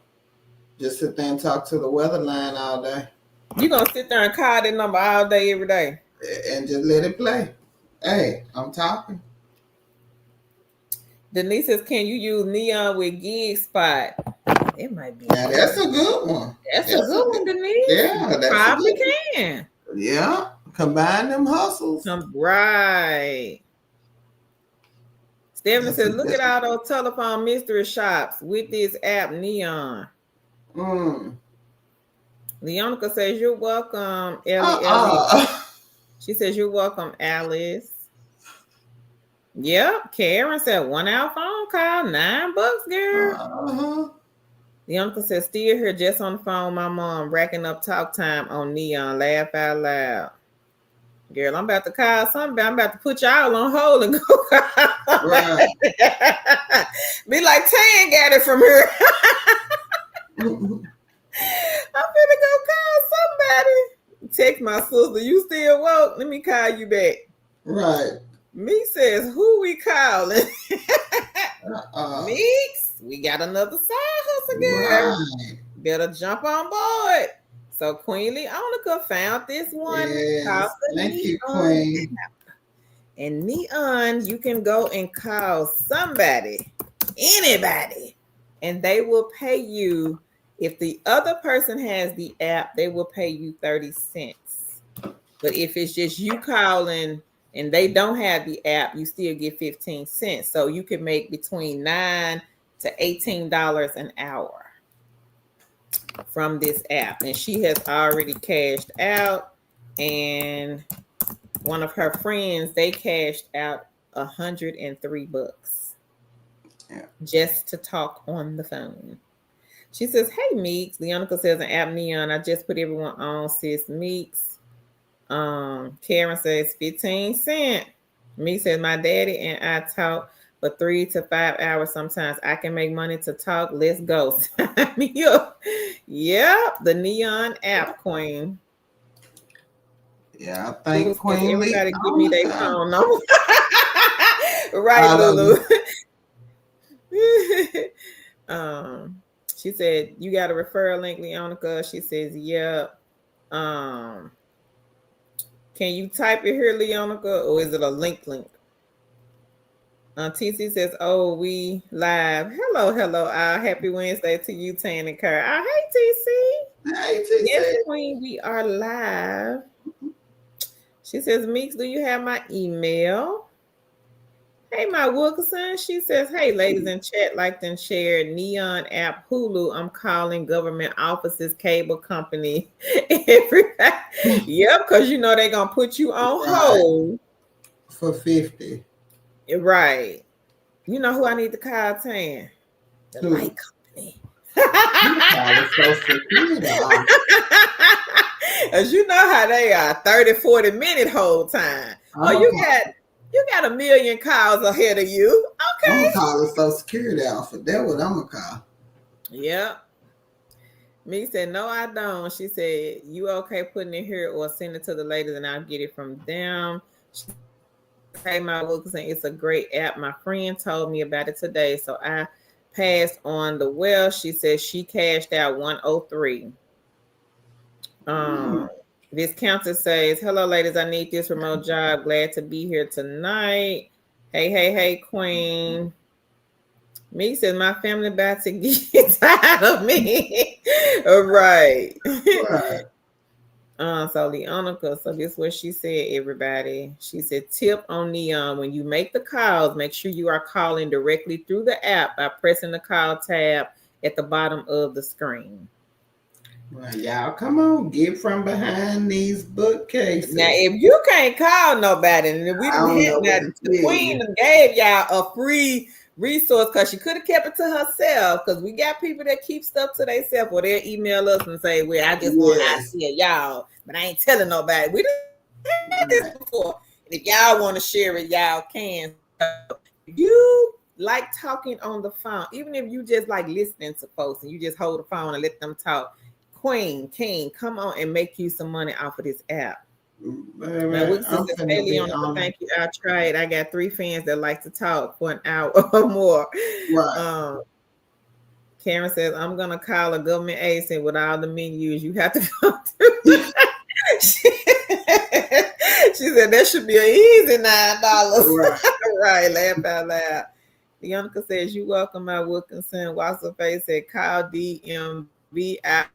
Just sit there and talk to the weather line all day. You're going to sit there and call that number all day, every day? And just let it play. Hey, I'm talking. Denise says, can you use Neon with Gig Spot? It might be. Now, that's a good one. That's a good one, Denise. Yeah, that's probably can. Yeah, combine them hustles. Right. Stephanie says, look at all those telephone mystery shops with this app, Neon. Leonica says, you're welcome, Ellie. She says, you're welcome, Alice. Yep. Karen said, 1 hour phone call, $9, girl. Leonica says, still here just on the phone with my mom, racking up talk time on Neon. Laugh out loud. Girl, I'm about to call somebody. I'm about to put y'all on hold and go call. Right. Be like, Tan got it from here. I'm gonna go call somebody. Text my sister, you still woke? Let me call you back. Right. Meek says, who we calling? Meeks, we got another side hustle, girl. Right. Better jump on board. So Queen Leonica found this one. Yes. Thank you, Queen. And Neon, you can go and call somebody, anybody, and they will pay you. If the other person has the app, they will pay you 30 cents. But if it's just you calling and they don't have the app, you still get 15 cents. So you can make between $9 to $18 an hour from this app. And she has already cashed out. And one of her friends, they cashed out $103 just to talk on the phone. She says, hey, Meeks. Leonica says, an app Neon. I just put everyone on, sis Meeks. Karen says, 15 cents. Meeks says, my daddy and I talk for 3 to 5 hours sometimes. I can make money to talk. Let's go. Yep, the Neon app, Queen. Yeah, I think Queen. Everybody give me their phone number. Right, Lulu. She said, you got a referral link, Leonica? She says, yep. Can you type it here, Leonica, or is it a link? TC says, oh, we live. Hello. Happy Wednesday to you, Tan and Kerr. Oh, hey, TC. Hey, TC. Yes, Queen, we are live. She says, Meeks, do you have my email? Hey, my Wilkerson. She says, hey, ladies in chat, liked and shared Neon app Hulu. I'm calling government offices, cable company. Everybody. Yep, because you know they're going to put you on hold. For 50. Right. You know who I need to call, Tan? The light company. You probably so secure though. As you know how they are, 30, 40-minute hold time. Oh, I'm you got a million calls ahead of you. gonna Okay. call it Social Security outfit. That's what I'm gonna call. Yep. Me said, no, I don't. She said, you okay putting it here or send it to the ladies and I'll get it from them. She said, my look, saying it's a great app. My friend told me about it today. So I passed on the well. She said she cashed out 103. Mm. This counter says, hello, ladies. I need this remote job. Glad to be here tonight. Hey, hey, hey, Queen. Me says my family about to get tired of me. All right. Right. So Leonica, so this is what she said, everybody. She said, tip on the when you make the calls, make sure you are calling directly through the app by pressing the call tab at the bottom of the screen. Well, y'all, come on, get from behind these Now, bookcases. if you can't call nobody, and we I didn't don't hit know what that, to the tell queen you. gave y'all a free resource because she could have kept it to herself. Because we got people that keep stuff to themselves, or they'll email us and say, "Well, I just want I Yes. see y'all, but I ain't telling nobody." We done had this Right. before, and if y'all want to share it, y'all can. If you like talking on the phone, even if you just like listening to folks and you just hold the phone and let them talk, Queen, King, come on and make you some money off of this app. Now, Baby, Wixon I'm says, finna hey, be Leona, on them. thank you. I tried. I got 3 fans that like to talk for an hour or more. Right. Um, Karen says, I'm going to call a government agency with all the menus you have to go through. she said, that should be an easy $9. Right. Right, laugh out loud. Leonica says, you welcome. I would concern. What's her face said, call DMVIRS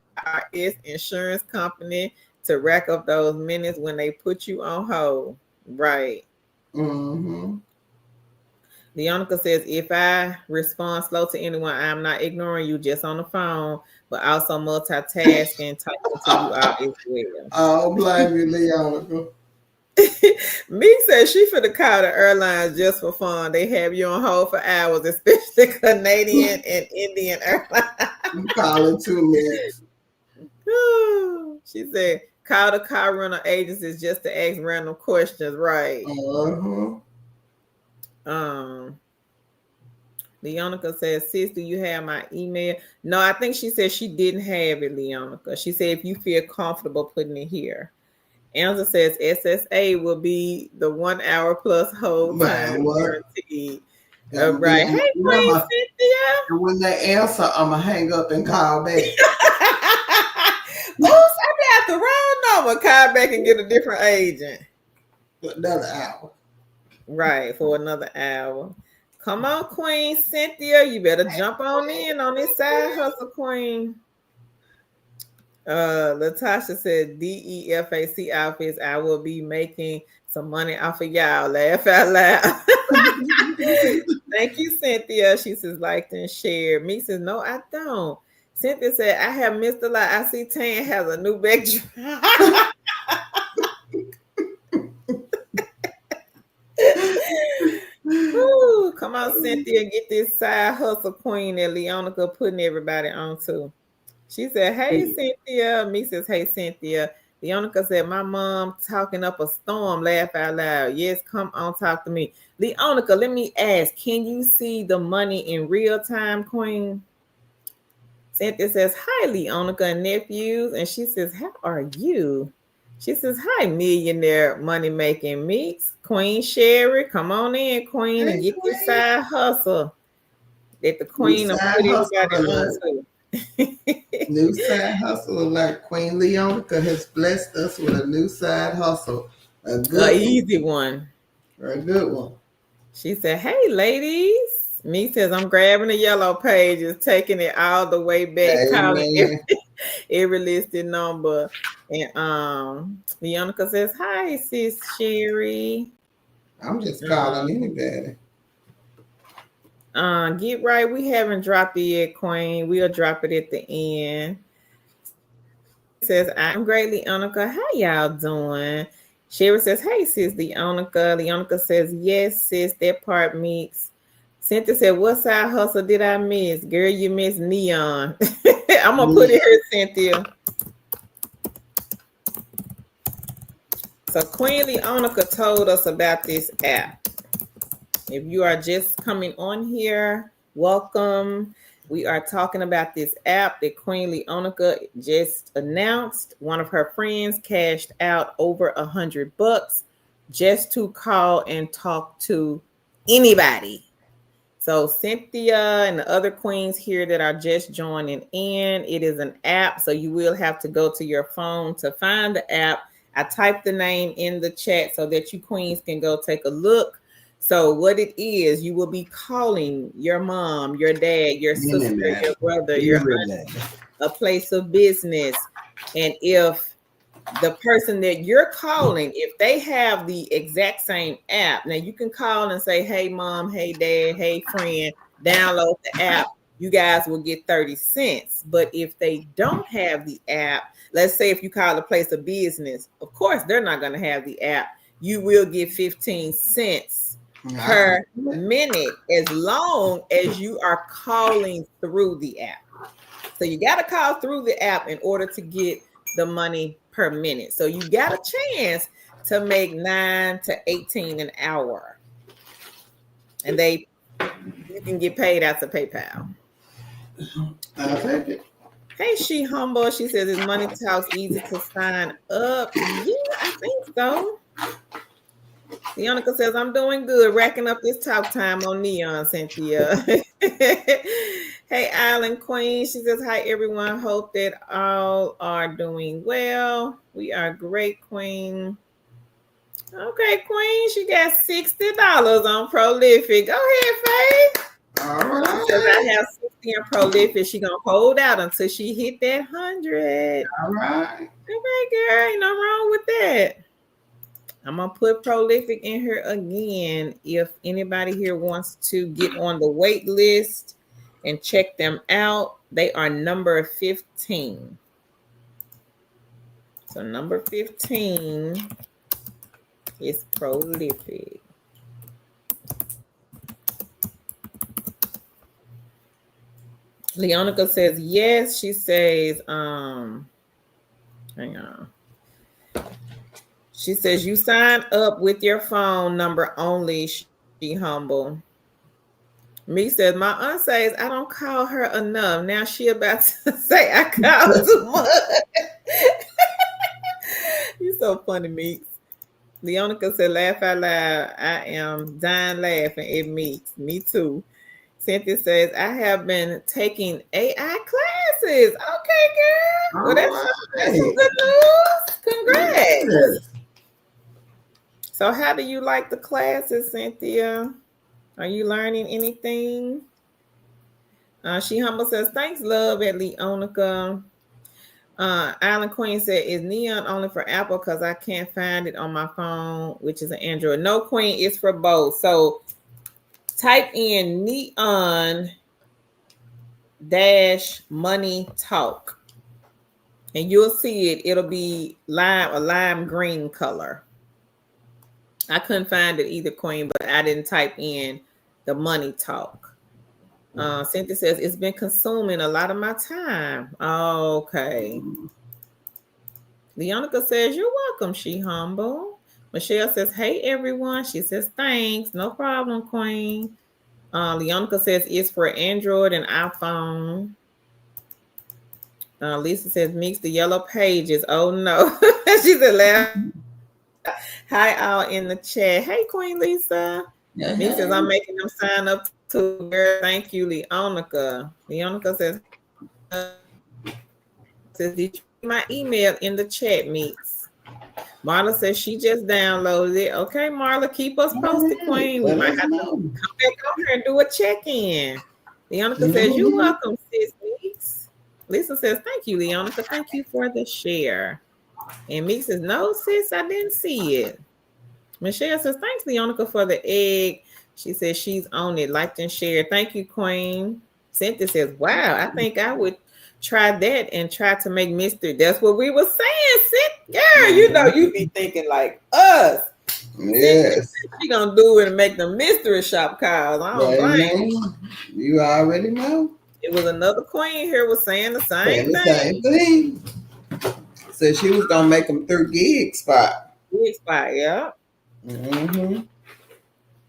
insurance company to rack up those minutes when they put you on hold. Right. Mm-hmm. Leonica says, if I respond slow to anyone, I'm not ignoring you just on the phone, but also multitasking, talking to you all as well. I don't blame you, Leonica. Meek says she finna call the airlines just for fun. They have you on hold for hours, especially Canadian and Indian airlines. I'm calling 2 minutes. She said, call the car rental agencies just to ask random questions, right? Uh-huh. Um, Leonica says, sis, do you have my email? No, I think she said she didn't have it, Leonica. She said, if you feel comfortable putting it here. Angela says SSA will be the 1 hour plus hold Man, time what? guaranteed. Gotta be Right. on my Hey, Queen number. Cynthia. And when they answer, I'ma hang up and call back. Oops, I got the wrong number. Call back and get a different agent. For another hour. Right, for another hour. Come on, Queen Cynthia. You better jump on in on this side hustle, Queen. Latasha said DEFAC outfits. I will be making some money off of y'all. Laugh out loud. Thank you, Cynthia. She says, liked and shared. Me says, no, I don't. Cynthia said, I have missed a lot. I see Tan has a new backdrop. Ooh, come on, Cynthia, get this side hustle queen that Leonica putting everybody on to. She said, hey, Cynthia. Me says, hey, Cynthia. Leonica said, my mom talking up a storm. Laugh out loud. Yes, come on, talk to me. Leonica, let me ask, can you see the money in real time, queen? Cynthia says, hi, Leonica and nephews. And she says, how are you? She says, hi, millionaire money making meets. Queen Sherry, come on in, Queen, and Hey, get this Queen. side hustle that the New Queen will side put hustle everybody alert. onto. New side hustle alert. Queen Leonica has blessed us with a new side hustle. A A good one. easy one. Or a good one. She said, hey, ladies. Me says, I'm grabbing the yellow pages, taking it all the way back, calling Amen. every listed number. And Leonica says, hi, sis Sherry. I'm just calling anybody. Get right. We haven't dropped it yet, Queen. We'll drop it at the end. Cynthia says, I'm great, Leonica. How y'all doing? Sherry says, hey, sis Leonica. Leonica says, yes, sis, that part meets. Cynthia said, what side hustle did I miss? Girl, you missed Neon. I'm going to put it here, Cynthia. So Queen Leonica told us about this app. If you are just coming on here, welcome. We are talking about this app that Queen Leonica just announced. One of her friends cashed out over $100 just to call and talk to anybody. So Cynthia and the other queens here that are just joining in, it is an app. So you will have to go to your phone to find the app. I typed the name in the chat so that you queens can go take a look. So what it is, you will be calling your mom, your dad, your sister, your brother, your aunt, a place of business. And if the person that you're calling, if they have the exact same app, now you can call and say, hey, mom, hey, dad, hey, friend, download the app. You guys will get 30 cents. But if they don't have the app, let's say if you call a place of business, of course, they're not going to have the app. You will get 15 cents per minute as long as you are calling through the app. So you got to call through the app in order to get the money per minute. So you got a chance to make 9 to 18 an hour. And you can get paid out to PayPal. I'll take it. Hey, She Humble. She says, is Money Talks easy to sign up? Yeah, I think so. Leonica says, I'm doing good, racking up this talk time on Neon, Cynthia. Hey, Island Queen. She says, hi, everyone. Hope that all are doing well. We are great, Queen. Okay, Queen. She got $60 on Prolific. Go ahead, Faith. All right. Because I have 60 in Prolific. She going to hold out until she hit that 100. All right. Okay, girl. Ain't nothing wrong with that. I'm going to put Prolific in here again. If anybody here wants to get on the wait list and check them out, they are number 15. So number 15 is Prolific. Leonica says yes. She says, hang on. She says, you sign up with your phone number only, She Humble. Me says, my aunt says, I don't call her enough. Now she about to say I call too much. You so funny, Meeks. Leonica said, laugh out loud. I am dying laughing at Meeks. Me too. Cynthia says, I have been taking AI classes. Okay, girl. Well, that's some good news. Congrats. Yes. So how do you like the classes, Cynthia? Are you learning anything? She Humble says, thanks, love, at Leonica. Island Queen said, is Neon only for Apple? Because I can't find it on my phone, which is an Android. No, Queen, it's for both. So type in Neon Money Talk. And you'll see it. It'll be a lime green color. I couldn't find it either, Queen, but I didn't type in the Money Talk. Cynthia says, it's been consuming a lot of my time. Okay. Leonica says, you're welcome, She Humble. Michelle says, hey, everyone. She says, thanks. No problem, Queen. Leonica says, it's for Android and iPhone. Lisa says, mix the yellow pages. Oh, no. She said, laugh. Hi, all in the chat. Hey, Queen Lisa. Yeah. Me says, I'm making them sign up to her. Thank you, Leonica. Leonica says, did you get my email in the chat, Meeks? Marla says she just downloaded it. Okay, Marla, keep us posted, Queen. We might have to come back over here and do a check-in. Leonica says, you're welcome, sis, Meeks. Lisa says, thank you, Leonica. Thank you for the share. And Meeks says, no, sis, I didn't see it. Michelle says, thanks, Leonica, for the egg. She says she's on it, liked and shared. Thank you, Queen. Cynthia says, wow, I think I would try that and try to make mystery. That's what we were saying, Cynthia. Girl, you know you be thinking like us. Yes. She gonna do it and make the mystery shop calls. I don't blame. Amen. You already know. It was another queen here was saying the same Saying the thing. same thing. Said she was gonna make them 3 gig spot. Big spot, yeah. Mm-hmm. You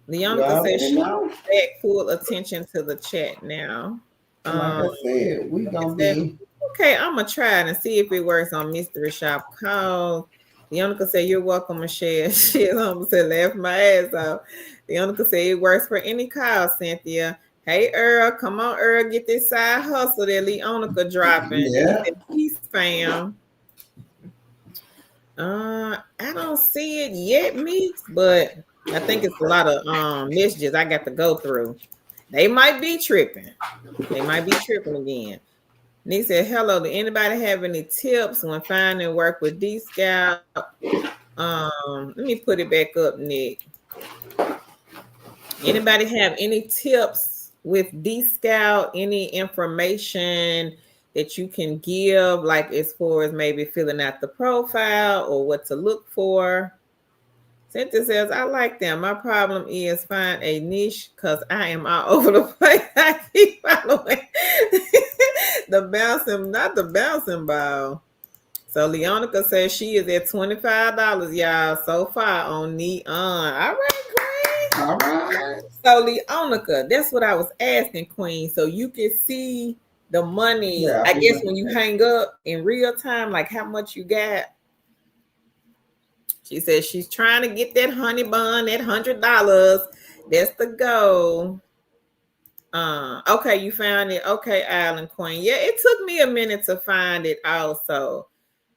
Leonica says already she know. back full attention to the chat now. Like I said, we gonna Said, be. okay, I'm gonna try it and see if it works on mystery shop call. Leonica said, "You're welcome, Michelle." She almost said, "Laugh my ass off." Leonica said, "It works for any call, Cynthia." Hey Earl, come on, Earl, get this side hustle that Leonica dropping. He Yeah. said, "Peace, fam." I don't see it yet, Meeks, but I think it's a lot of messages I got to go through. They might be tripping. They might be tripping again. Nick said, "Hello, do anybody have any tips when finding work with D Scout?" Let me put it back up, Nick. Anybody have any tips with D Scout? Any information that you can give, like as far as maybe filling out the profile or what to look for? Cynthia says, "I like them. My problem is find a niche because I am all over the place. I keep following not the bouncing ball." So Leonica says she is at $25, y'all, so far on Neon. All right, Queen. All right. So Leonica, that's what I was asking, Queen. So you can see the money, Yeah. I guess, when you hang up in real time, like how much you got. She says she's trying to get that honey bun, that $100. That's the goal. Okay, you found it. Okay, Island Queen. Yeah, it took me a minute to find it also.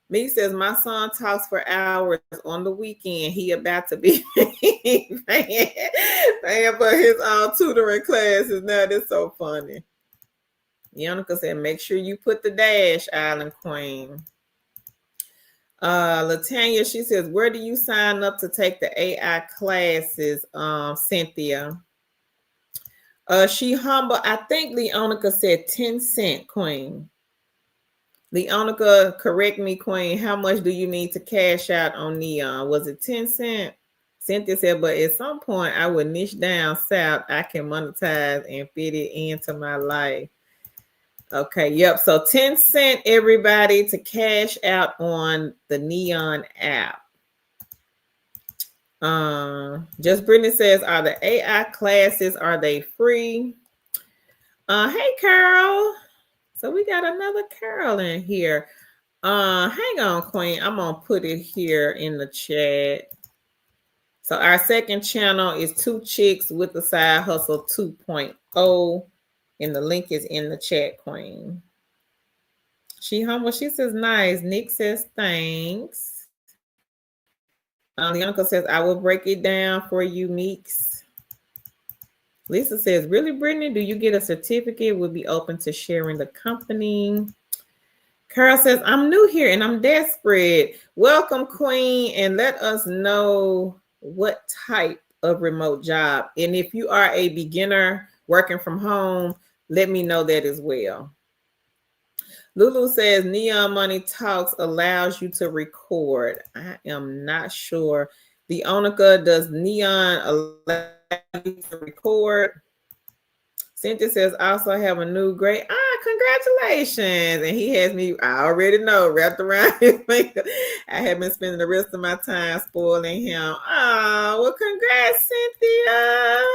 Me says my son talks for hours on the weekend. He about to be paying for his own tutoring classes. Now that's so funny. Yannicka said, "Make sure you put the dash, Island Queen." Latanya, she says, "Where do you sign up to take the AI classes?" Cynthia. She humble. I think Leonica said 10 cent, Queen. Leonica, correct me, Queen. How much do you need to cash out on Neon? Was it 10 cent? Cynthia said, "But at some point I will niche down south. I can monetize and fit it into my life." Okay, yep. So 10 cent, everybody, to cash out on the Neon app. Just Brittany says, "Are the AI classes, are they free?" Hey Carol. So we got another Carol in here. Hang on, Queen. I'm gonna put it here in the chat. So our second channel is Two Chicks with the Side Hustle 2.0. And the link is in the chat, Queen. She humble. She says, "Nice." Nick says, "Thanks." Leonica says, "I will break it down for you, Meeks." Lisa says, "Really, Brittany? Do you get a certificate? We'll be open to sharing the company." Carol says, "I'm new here and I'm desperate." Welcome, Queen, and let us know what type of remote job. And if you are a beginner working from home, let me know that as well. Lulu says, "Neon Money Talks allows you to record." I am not sure. Leonica, does Neon allow you to record? Cynthia says, "Also have a new great." Congratulations. And he has me, I already know, wrapped around his finger. I have been spending the rest of my time spoiling him. Oh, well, congrats, Cynthia.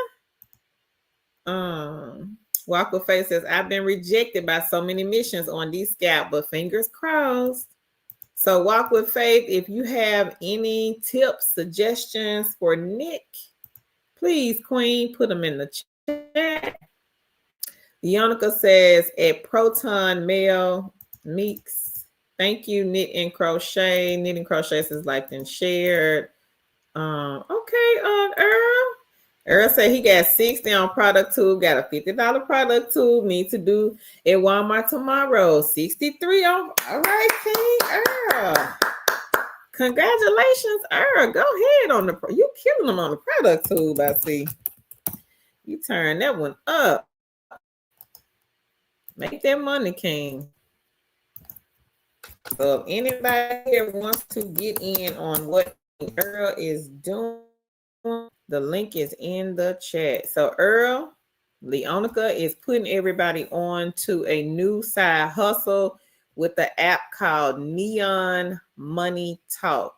Walk with Faith says, "I've been rejected by so many missions on D-Scout, but fingers crossed." So Walk with Faith, if you have any tips, suggestions for Nick, please, Queen, put them in the chat. Leonica says, "At Proton Mail Meeks." Thank you, Knit and Crochet. Knit and Crochet says liked and shared. Okay, Earl. Earl said he got 60 on product tube, got a $50 product tube. Need to do at Walmart tomorrow. 63 on. All right, King Earl. Congratulations, Earl. Go ahead on you killing them on the product tube. I see. You turn that one up. Make that money, King. So if anybody here wants to get in on what Earl is doing, The link is in the chat. So Earl, Leonica is putting everybody on to a new side hustle with the app called Neon Money Talk.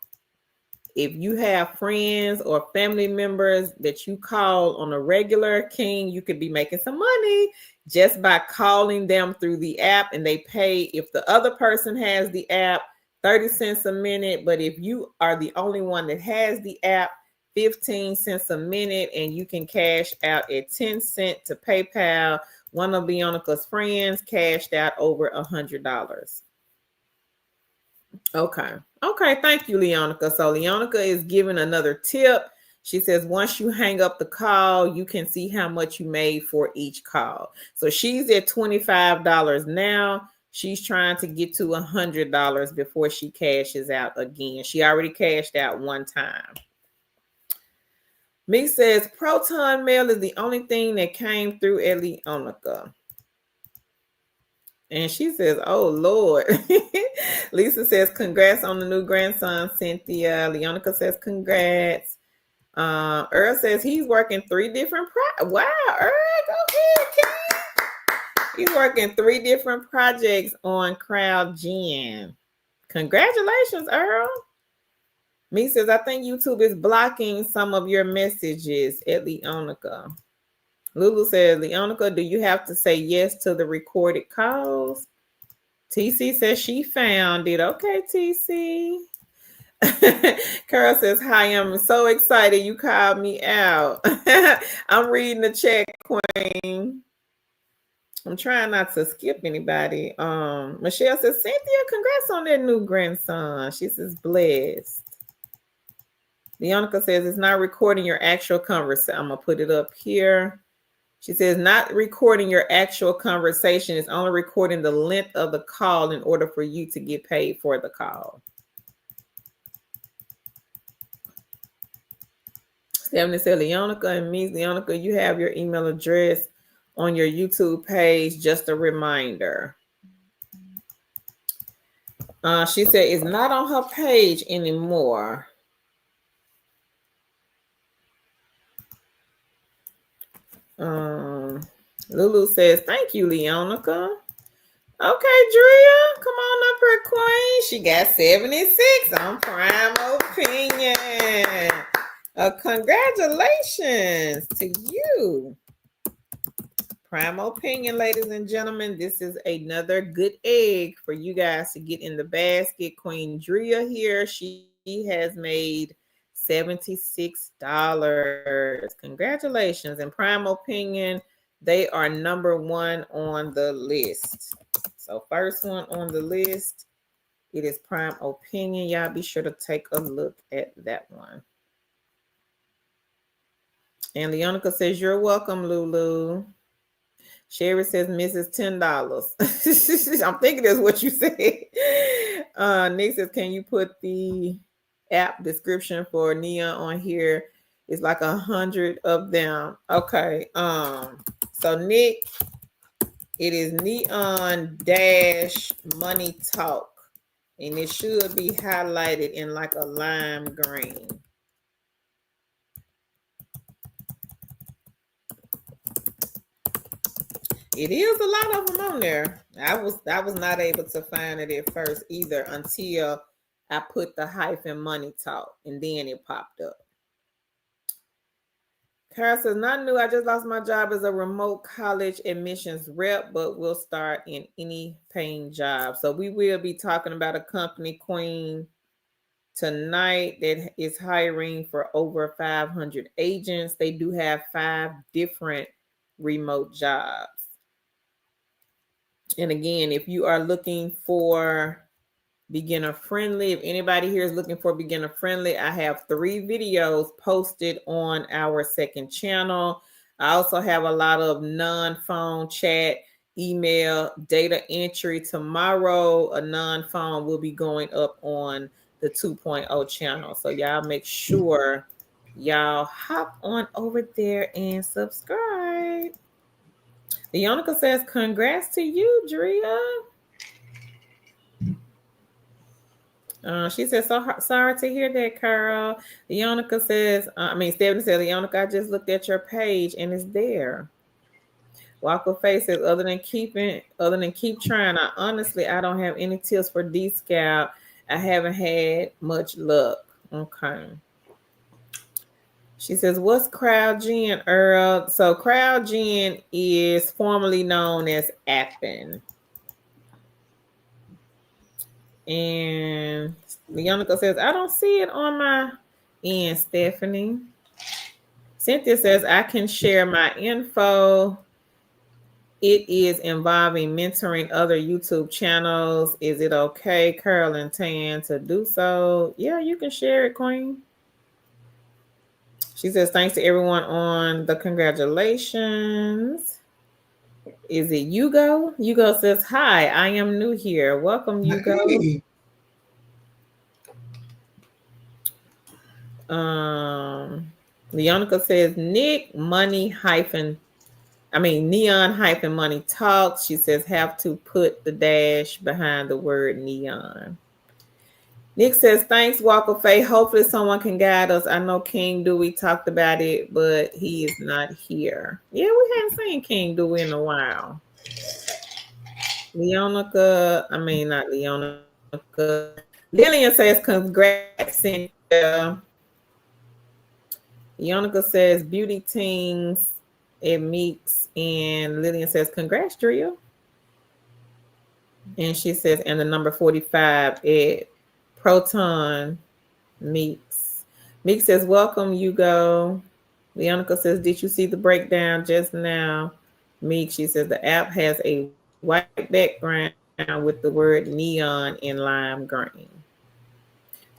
If you have friends or family members that you call on a regular, King, you could be making some money just by calling them through the app, and they pay, if the other person has the app, 30 cents a minute. But if you are the only one that has the app, 15 cents a minute, and you can cash out at 10 cents to PayPal. One of Leonica's friends cashed out over $100. Okay. Okay. Thank you, Leonica. So Leonica is giving another tip. She says, once you hang up the call, you can see how much you made for each call. So she's at $25 now. She's trying to get to $100 before she cashes out again. She already cashed out one time. Meek says, Proton Mail is the only thing that came through at Leonica. And she says, oh, Lord. Lisa says, congrats on the new grandson, Cynthia. Leonica says, congrats. Earl says he's working 3 different Wow, Earl, go ahead, King. He's working 3 different projects on CrowdGen. Congratulations, Earl. Me says, I think YouTube is blocking some of your messages at Leonica. Lulu says, Leonica, do you have to say yes to the recorded calls? TC says she found it. Okay, TC. Carol says, hi, I'm so excited you called me out. I'm reading the chat, Queen. I'm trying not to skip anybody. Michelle says, Cynthia, congrats on that new grandson. She says, blessed. Leonica says, it's not recording your actual conversation. I'm going to put it up here. She says, not recording your actual conversation. It's only recording the length of the call in order for you to get paid for the call. Stephanie said, Leonica and me, Leonica, you have your email address on your YouTube page. Just a reminder. She said, it's not on her page anymore. Lulu says, thank you, Leonica. Okay, Drea, come on up here, Queen. She got 76 on Prime Opinion. Congratulations to you. Prime Opinion, ladies and gentlemen. This is another good egg for you guys to get in the basket. Queen Drea here, she has made $76. Congratulations. And Prime Opinion, they are number 1 on the list. So first one on the list, it is Prime Opinion. Y'all be sure to take a look at that one. And Leonica says, you're welcome, Lulu. Sherry says, Mrs. $10. I'm thinking that's what you said. Nick says, can you put the app description for Neon on here? It's like 100 of them. Okay. So Nick, it is Neon Money Talk. And it should be highlighted in like a lime green. It is a lot of them on there. I was not able to find it at first either until I put the -money talk, and then it popped up. Carol says, not new. I just lost my job as a remote college admissions rep, but we'll start in any paying job. So we will be talking about a company, Queen, tonight that is hiring for over 500 agents. They do have 5 different remote jobs. And again, if you are looking for beginner friendly, if anybody here is looking for beginner friendly, I have 3 videos posted on our second channel. I also have a lot of non-phone chat, email, data entry. Tomorrow, a non-phone will be going up on the 2.0 channel. So y'all make sure y'all hop on over there and subscribe. Leonica says, congrats to you, Drea. She says, sorry to hear that, Carl. Leonica says, Stephanie says, Leonica, I just looked at your page and it's there. Walker Face says, other than keep trying, I don't have any tips for D Scout. I haven't had much luck. Okay. She says, what's CrowdGen, Earl? So CrowdGen is formerly known as Appen. And Leonica says, I don't see it on my end, Stephanie. Cynthia says, I can share my info. It is involving mentoring other YouTube channels. Is it okay, Carol and Tan, to do so? Yeah, you can share it, Queen. She says, thanks to everyone on the congratulations. Is it Hugo? Hugo says, hi, I am new here. Welcome, Hugo. Hey. Leonica says, neon money talks. She says, have to put the dash behind the word neon. Nick says, thanks, Walker Faye. Hopefully someone can guide us. I know King Dewey talked about it, but he is not here. Yeah, we haven't seen King Dewey in a while. Not Leonica. Lillian says, congrats, Cynthia. Leonica says, beauty teens at Meeks. And Lillian says, congrats, Drea. And she says, and the number 45 at Proton Meeks. Meeks says, welcome, Hugo. Leonica says, did you see the breakdown just now? Meeks, she says, the app has a white background with the word neon in lime green.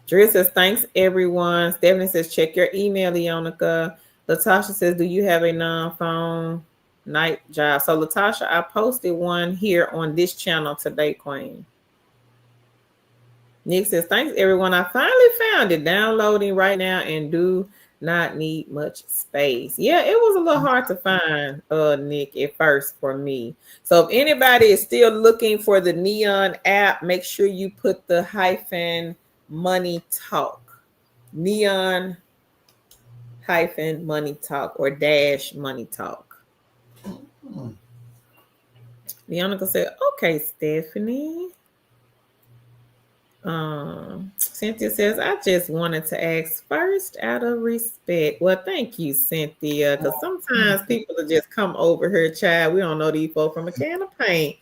Drea says, thanks, everyone. Stephanie says, check your email, Leonica. Latasha says, do you have a non-phone night job? So, Latasha, I posted one here on this channel today, Queen. Nick says, thanks, everyone. I finally found it. Downloading right now and do not need much space. Yeah, it was a little hard to find, Nick, at first for me. So if anybody is still looking for the Neon app, make sure you put the hyphen money talk. Neon hyphen money talk or dash money talk. Leonica said, okay, Stephanie. Cynthia says, I just wanted to ask first out of respect. Well, thank you, Cynthia, because sometimes people will just come over here, child. We don't know these folks from a can of paint.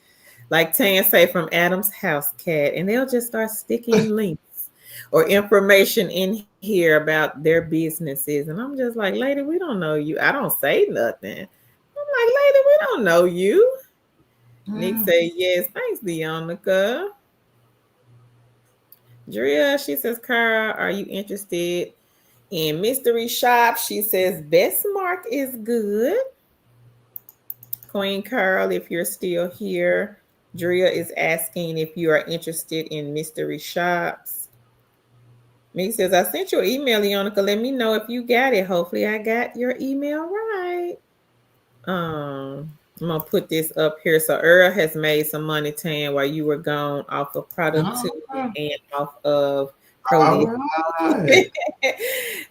Like Tan say, from Adam's house cat, and they'll just start sticking links or information in here about their businesses. And I'm just like, lady, we don't know you. I don't say nothing. I'm like, lady, we don't know you. Nick say, yes, thanks, Leonica. Drea, she says, Cara, are you interested in mystery shop? She says, best mark is good. Queen Carl, if you're still here, Drea is asking if you are interested in mystery shops. Me says, I sent you an email, Leonica. Let me know if you got it. Hopefully I got your email right. I'm gonna put this up here. So Earl has made some money, Tan, while you were gone off of productivity and off of right.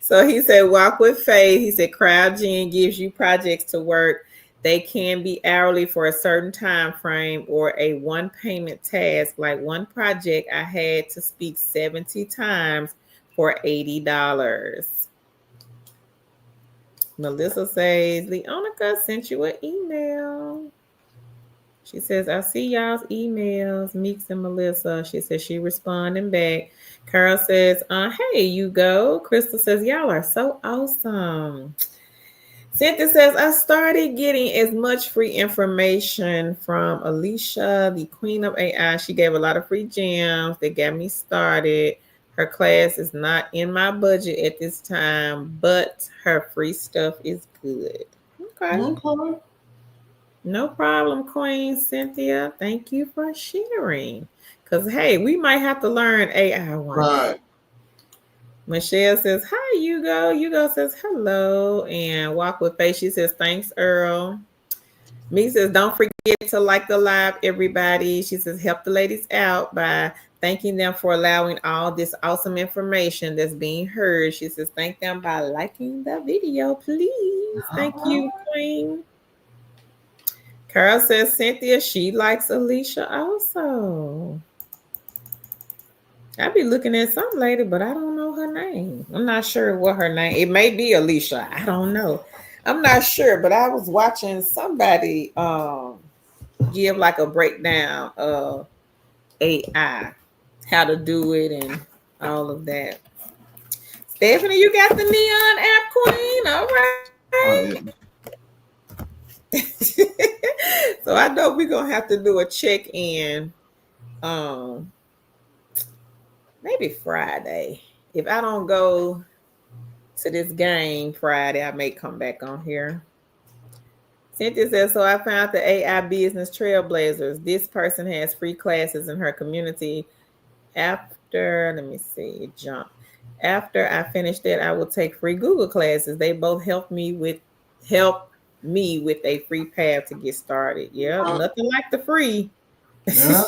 So he said, walk with faith. He said, CrowdGen gives you projects to work. They can be hourly for a certain time frame or a one payment task. Like one project, I had to speak 70 times for $80. Melissa says, Leonica sent you an email. She says, I see y'all's emails, Meeks and Melissa. She says she responding back. Carol says, hey, you go. Crystal says, y'all are so awesome. Cynthia says, I started getting as much free information from Alicia, the queen of AI. She gave a lot of free gems that got me started. Her class is not in my budget at this time, but her free stuff is good. Okay. No problem, Queen Cynthia. Thank you for sharing. Because, hey, we might have to learn AI one day. Michelle says, hi, Hugo. Hugo says, hello. And Walk with Faith, she says, thanks, Earl. Me says, don't forget to like the live, everybody. She says, help the ladies out by thanking them for allowing all this awesome information that's being heard. She says, thank them by liking the video, please. Thank you, Queen. Carol says, Cynthia, she likes Alicia also. I be looking at some lady, but I don't know her name. I'm not sure what her name. It may be Alicia. I don't know. I'm not sure, but I was watching somebody give like a breakdown of AI, how to do it and all of that. Stephanie, you got the neon app queen. All right. Oh, yeah. So I know we're gonna have to do a check-in um maybe Friday. If I don't go to this game Friday, I may come back on here. Cynthia says, so I found the AI Business Trailblazers. This person has free classes in her community. After, let me see, jump. After I finish that, I will take free Google classes. They both help me with a free path to get started. Yeah, nothing like the free. Yeah.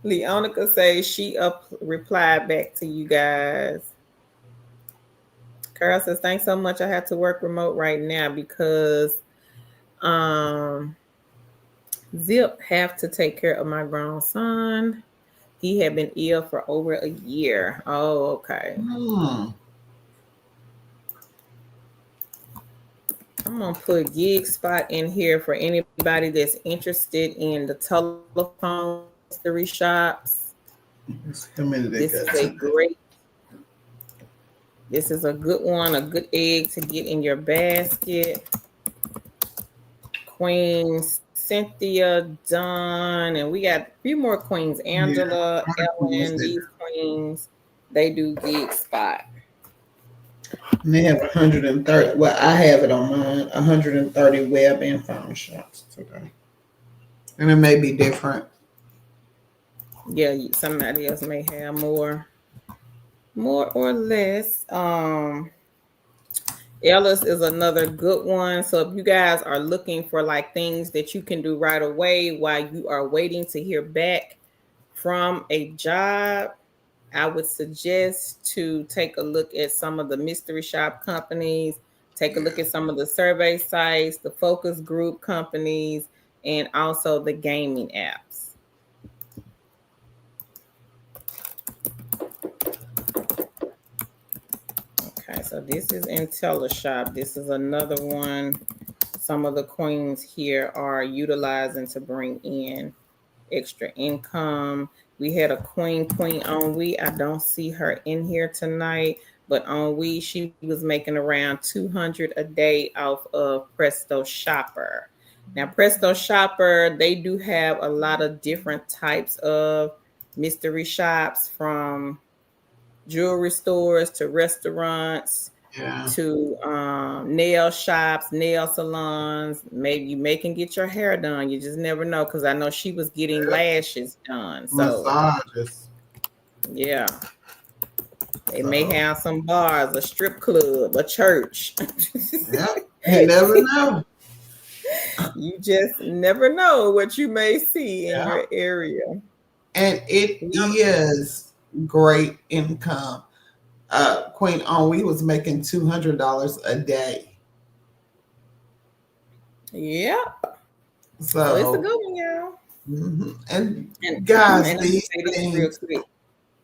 Leonica says she replied back to you guys. Carol says, thanks so much. I have to work remote right now because Zip have to take care of my grown son. He had been ill for over a year. Oh, okay. I'm gonna put gig spot in here for anybody that's interested in the telephone mystery shops. This is a good one, a good egg to get in your basket. Queen Cynthia, Dawn, and we got a few more queens. Angela, Ellen, these queens, they do gig spot. And they have 130. Well, I have it on mine. 130 web and phone shops today, and it may be different. Yeah, somebody else may have more or less. Ellis is another good one. So if you guys are looking for like things that you can do right away while you are waiting to hear back from a job, I would suggest to take a look at some of the mystery shop companies, take a look at some of the survey sites, the focus group companies, and also the gaming apps. Okay, so this is IntelliShop. This is another one. Some of the queens here are utilizing to bring in extra income. We had a queen on we. I don't see her in here tonight, but on we, she was making around 200 a day off of Presto Shopper. Now, Presto Shopper, they do have a lot of different types of mystery shops, from jewelry stores to restaurants, to nail shops, nail salons. Maybe you may can get your hair done. You just never know, because I know she was getting lashes done. So massages. Yeah. They may have some bars, a strip club, a church. Yeah, you never know. You just never know what you may see in your area. And it is great income. Queen Onwe was making $200 a day. Yep. So it's a good one, y'all. Mm-hmm. And guys, these things.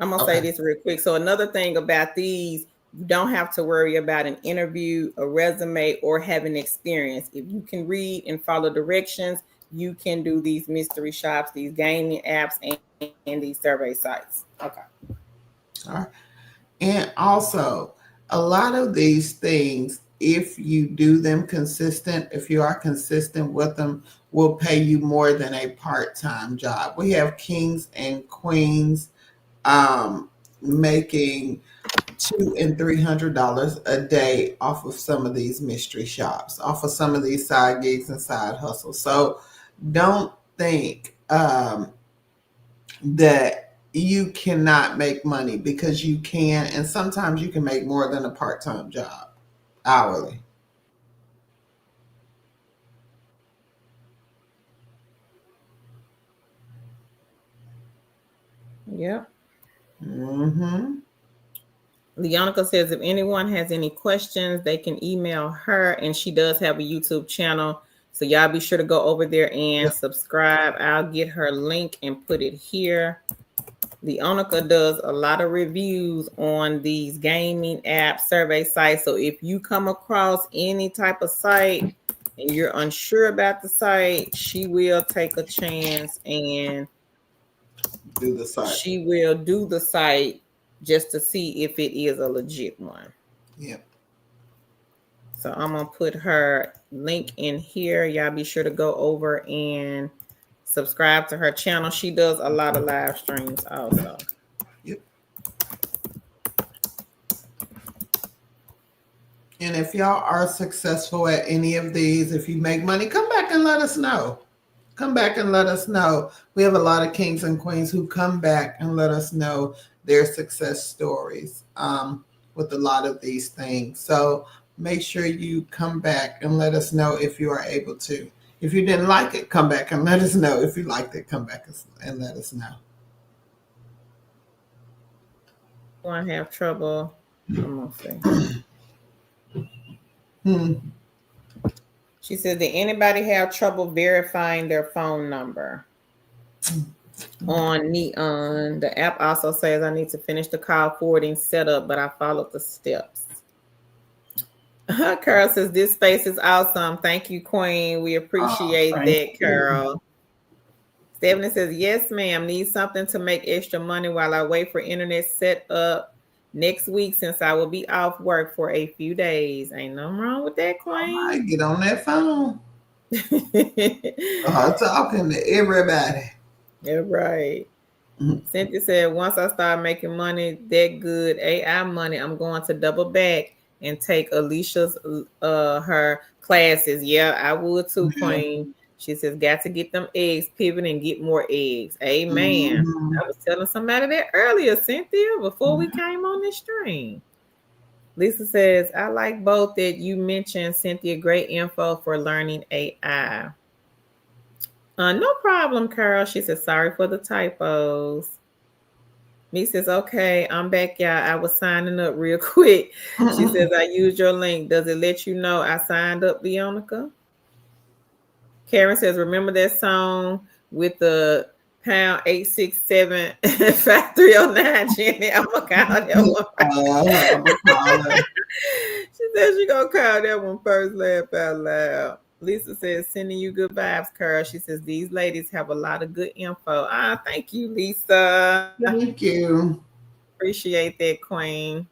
I'm gonna say this real quick. So another thing about these, you don't have to worry about an interview, a resume, or having experience. If you can read and follow directions, you can do these mystery shops, these gaming apps, and these survey sites. Okay. All right. And also, a lot of these things, if you do them consistent, if you are consistent with them, will pay you more than a part-time job. We have kings and queens making $200 and $300 a day off of some of these mystery shops, off of some of these side gigs and side hustles. So don't think that you cannot make money, because you can, and sometimes you can make more than a part-time job hourly. Yep. Mm-hmm. Leonica says if anyone has any questions, they can email her, and she does have a YouTube channel. So y'all be sure to go over there and subscribe. I'll get her link and put it here. Leonica does a lot of reviews on these gaming app survey sites. So if you come across any type of site and you're unsure about the site, she will take a chance and Do the site. she will do the site just to see if it is a legit one. Yep. So I'm going to put her link in here. Y'all be sure to go over and subscribe to her channel. She does a lot of live streams also. Yep. And if y'all are successful at any of these, if you make money, come back and let us know. Come back and let us know. We have a lot of kings and queens who come back and let us know their success stories with a lot of these things. So make sure you come back and let us know if you are able to. If you didn't like it, come back and let us know. If you liked it, come back and let us know. I have trouble. I'm gonna say. She said, did anybody have trouble verifying their phone number? On Neon, the app also says I need to finish the call forwarding setup, but I followed the steps. Carol says, this space is awesome. Thank you, Queen. We appreciate that, Carol. Stephanie says, yes, ma'am. Need something to make extra money while I wait for internet set up next week since I will be off work for a few days. Ain't nothing wrong with that, Queen. I get on that phone. Talking to everybody. Yeah, right. Mm-hmm. Cynthia said, once I start making money, that good AI money, I'm going to double back and take Alicia's her classes. Yeah, I would too, Queen. She says, got to get them eggs, pivot and get more eggs. Amen. Mm-hmm. I was telling somebody that earlier, Cynthia, before we came on this stream. Lisa says, I like both that you mentioned, Cynthia. Great info for learning AI. No problem, Carol. She says, sorry for the typos. Me says, okay, I'm back, y'all. I was signing up real quick. She says, I used your link. Does it let you know I signed up, Leonica? Karen says, remember that song with the pound 867-5309, Jenny? I'm going to call that one. She says she's going to call that one first, laugh out loud. Lisa says, sending you good vibes, Carl. She says, these ladies have a lot of good info. Thank you, Lisa. Thank you. Appreciate that, Queen.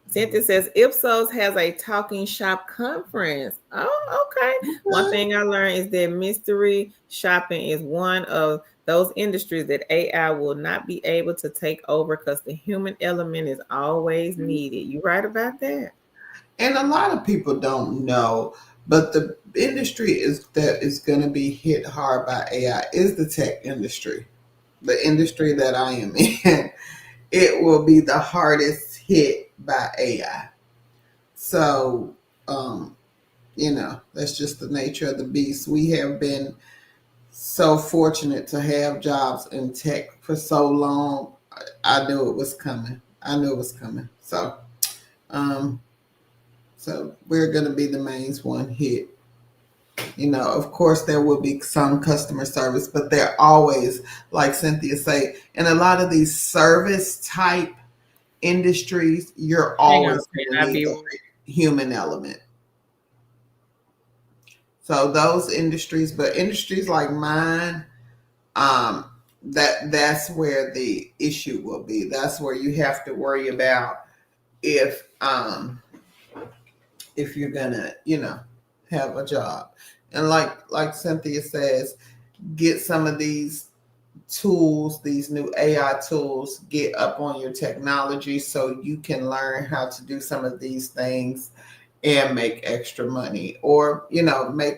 Cynthia says, Ipsos has a talking shop conference. Oh, okay. One thing I learned is that mystery shopping is one of those industries that AI will not be able to take over because the human element is always needed. You right about that? And a lot of people don't know, but the industry that is going to be hit hard by AI is the tech industry, the industry that I am in. It will be the hardest hit by AI. So, that's just the nature of the beast. We have been so fortunate to have jobs in tech for so long. I knew it was coming. So we're going to be the main one hit. Of course, there will be some customer service, but they're always, like Cynthia say, in a lot of these service type industries, you're always going to need a human element. So those industries, but industries like mine, that's where the issue will be. That's where you have to worry about if you're gonna, have a job. And like Cynthia says, get some of these tools, these new AI tools, get up on your technology so you can learn how to do some of these things and make extra money or, make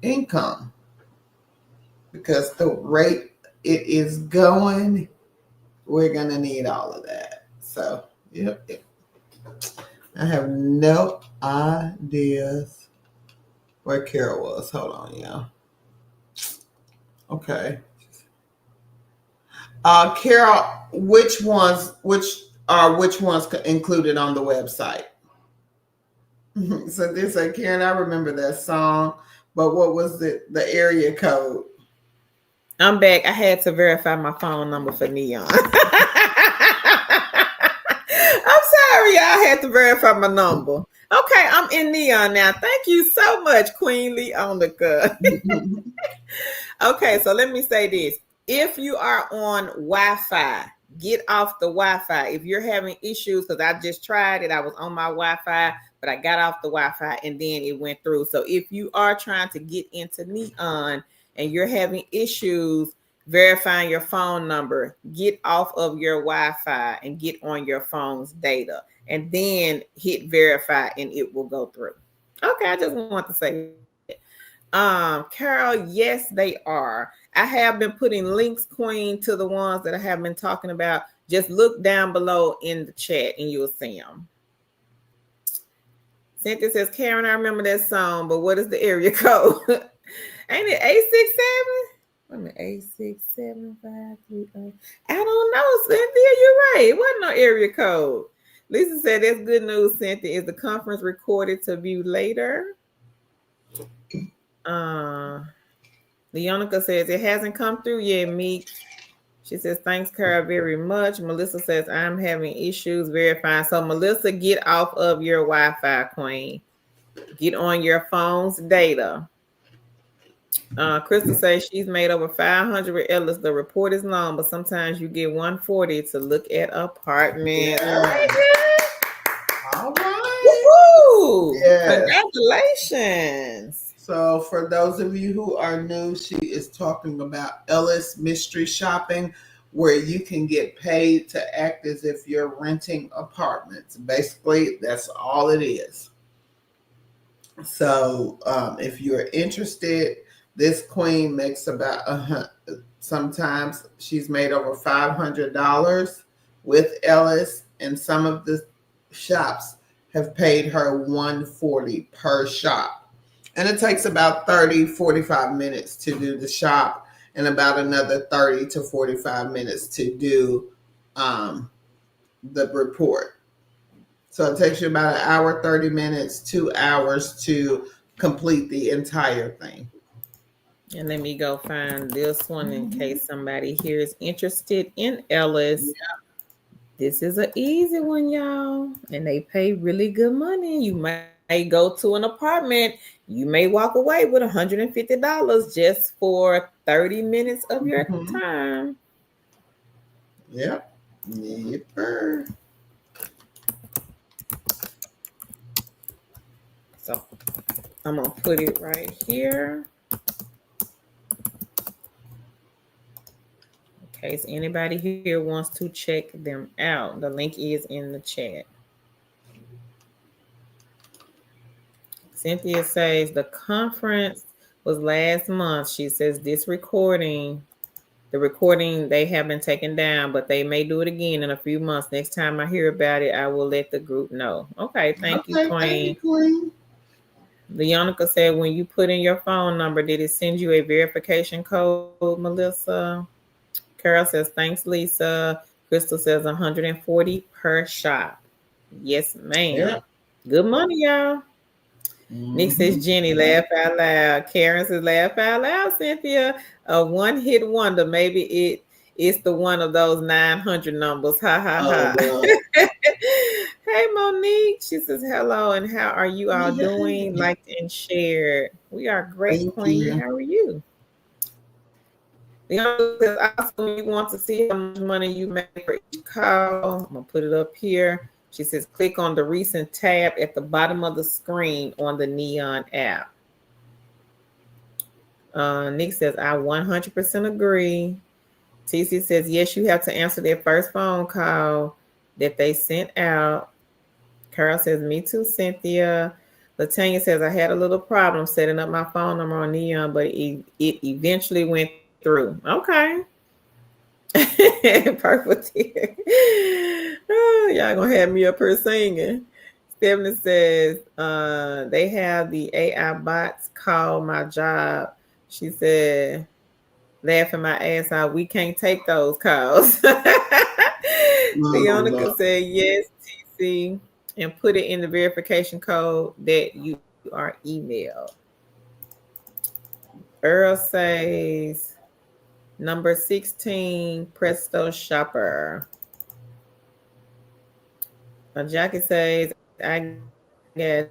income. Because the rate it is going, we're going to need all of that. So, yep. I have no ideas where Carol was. Hold on, y'all. Okay. Carol, which ones included on the website? So they say, Karen, I remember that song, but what was the area code? I'm back. I had to verify my phone number for Neon. I'm sorry, I had to verify my number. Okay, I'm in Neon now. Thank you so much, Queen Leonica. Okay, so let me say this. If you are on Wi-Fi, get off the Wi-Fi. If you're having issues, because I just tried it, I was on my Wi-Fi, but I got off the Wi-Fi and then it went through. So if you are trying to get into Neon and you're having issues verifying your phone number, get off of your Wi-Fi and get on your phone's data and then hit verify and it will go through. Okay, I just want to say Carol, yes, they are. I have been putting links, Queen, to the ones that I have been talking about. Just look down below in the chat and you'll see them. Cynthia says, Karen, I remember that song, but what is the area code? Ain't it 867? Wait a minute, 867-530. I don't know, Cynthia. You're right. It wasn't no area code. Lisa said, that's good news, Cynthia. Is the conference recorded to view later? Leonica says it hasn't come through yet, Meek. She says, thanks, Carol, very much. Melissa says, I'm having issues verifying. So, Melissa, get off of your Wi-Fi, Queen. Get on your phone's data. Crystal says she's made over 500 with Ellis. The report is long, but sometimes you get 140 to look at apartments. Yeah. All right. Woo-hoo! Yes. Congratulations. So for those of you who are new, she is talking about Ellis Mystery Shopping, where you can get paid to act as if you're renting apartments. Basically, that's all it is. So if you're interested, this queen makes about sometimes she's made over $500 with Ellis, and some of the shops have paid her $140 per shop. And it takes about 30-45 minutes to do the shop and about another 30 to 45 minutes to do the report. So it takes you about an hour, 30 minutes, 2 hours to complete the entire thing. And let me go find this one in case somebody here is interested in Ellis. Yeah. This is an easy one, y'all. And they pay really good money. You might go to an apartment. You may walk away with $150 just for 30 minutes of your time. Yep. Yepper. So I'm going to put it right here. In case anybody here wants to check them out. The link is in the chat. Cynthia says the conference was last month. She says the recording they have been taken down, but they may do it again in a few months. Next time I hear about it, I will let the group know. Okay, thank you, Queen. Thank you, Queen. Leonica said, when you put in your phone number, did it send you a verification code, Melissa? Carol says, thanks, Lisa. Crystal says 140 per shop. Yes, ma'am. Yeah. Good money, y'all. Nick says, Jenny, laugh out loud. Karen says, laugh out loud, Cynthia. A one-hit wonder. Maybe it's the one of those 900 numbers. Ha, ha, ha. Hey, Monique. She says, hello, and how are you all doing? Liked and shared. We are great, Thank Queen. you. How are you? The other says, also, you want to see how much money you make for each call. I'm going to put it up here. She says, click on the recent tab at the bottom of the screen on the Neon app. Nick says, I 100% agree. TC says, yes, you have to answer their first phone call that they sent out. Carol says, me too, Cynthia. Latanya says, I had a little problem setting up my phone number on Neon, but it eventually went through. Okay. Perfect. Oh, y'all gonna have me up here singing. Stephanie says they have the AI bots call my job. She said laughing my ass out. We can't take those calls. Oh, Leonica Lord. said yes, TC, and put it in the verification code that you are emailed. Earl says number 16, Presto Shopper. Jackie says, I got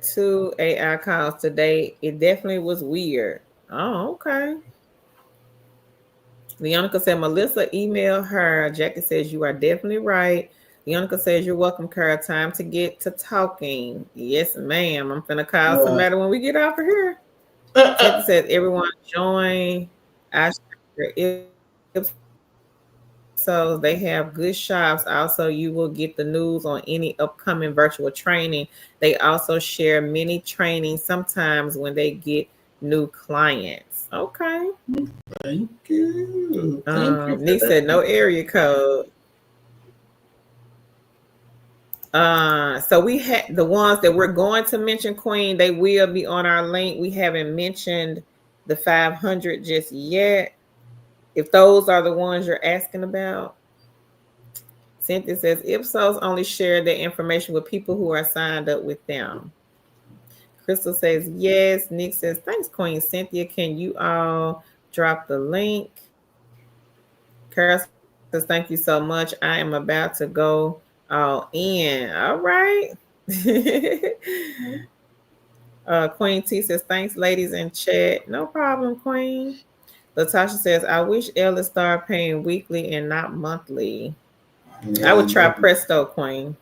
2 AI calls today. It definitely was weird. Oh, okay. Leonica said, Melissa emailed her. Jackie says, you are definitely right. Leonica says, you're welcome, Kara. Time to get to talking. Yes, ma'am. I'm finna call Right. somebody when we get off of here. Cynthia says, everyone join. I share Ipsos. They have good shops. Also, you will get the news on any upcoming virtual training. They also share many trainings sometimes when they get new clients. Okay. Thank you. Thank Nick you said for no that. area code. So we had the ones that we're going to mention, Queen. They will be on our link. We haven't mentioned the 500 just yet. If those are the ones you're asking about, Cynthia says Ipsos only share their information with people who are signed up with them. Crystal says yes. Nick says thanks, Queen Cynthia. Can you all drop the link? Carol says thank you so much. I am about to go all in. All right. Queen T says thanks, ladies in chat. No problem, Queen. Latasha says I wish Ellis started paying weekly and not monthly. I Yeah, would try Presto, Queen.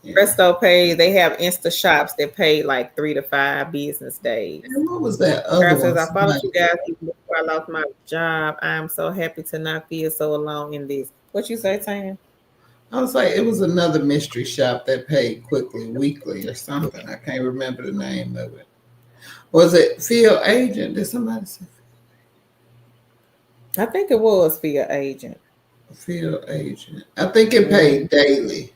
yeah. Presto Pay, they have Insta shops that pay like 3 to 5 business days. And what was that other Carol one? says, I followed Somebody, you guys even before I lost my job. I am so happy to not feel so alone in this. What you say, Tam? I was like, it was another mystery shop that paid quickly, weekly or something. I can't remember the name of it. Was it Field Agent? Did somebody say I think it was for your agent. Field Agent? I think it Mm, paid daily.